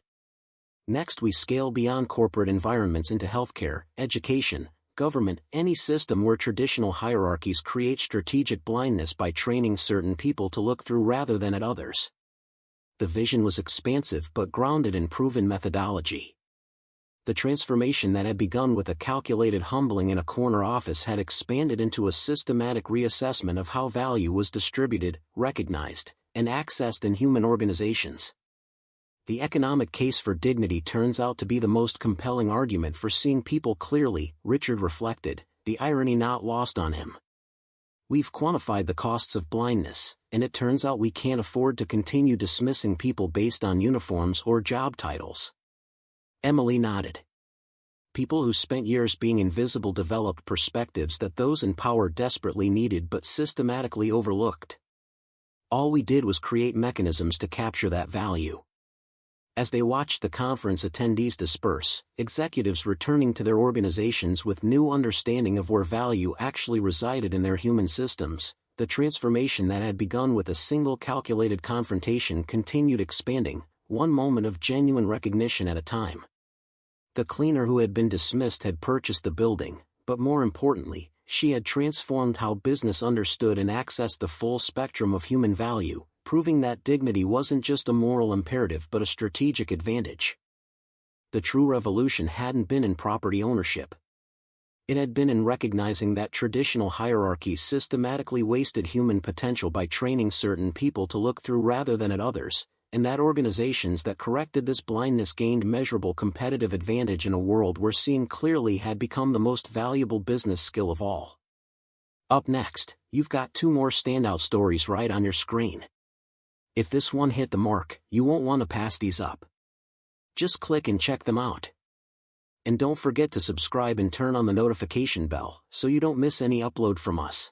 "Next we scale beyond corporate environments into healthcare, education, government, any system where traditional hierarchies create strategic blindness by training certain people to look through rather than at others." The vision was expansive but grounded in proven methodology. The transformation that had begun with a calculated humbling in a corner office had expanded into a systematic reassessment of how value was distributed, recognized, and accessed in human organizations. The economic case for dignity turns out to be the most compelling argument for seeing people clearly, Richard reflected, the irony not lost on him. We've quantified the costs of blindness, and it turns out we can't afford to continue dismissing people based on uniforms or job titles. Emily nodded. People who spent years being invisible developed perspectives that those in power desperately needed but systematically overlooked. All we did was create mechanisms to capture that value. As they watched the conference attendees disperse, executives returning to their organizations with new understanding of where value actually resided in their human systems, the transformation that had begun with a single calculated confrontation continued expanding, one moment of genuine recognition at a time. The cleaner who had been dismissed had purchased the building, but more importantly, she had transformed how business understood and accessed the full spectrum of human value, proving that dignity wasn't just a moral imperative but a strategic advantage. The true revolution hadn't been in property ownership. It had been in recognizing that traditional hierarchies systematically wasted human potential by training certain people to look through rather than at others, and that organizations that corrected this blindness gained measurable competitive advantage in a world where seeing clearly had become the most valuable business skill of all. Up next, you've got 2 more standout stories right on your screen. If this one hit the mark, you won't want to pass these up. Just click and check them out. And don't forget to subscribe and turn on the notification bell so you don't miss any upload from us.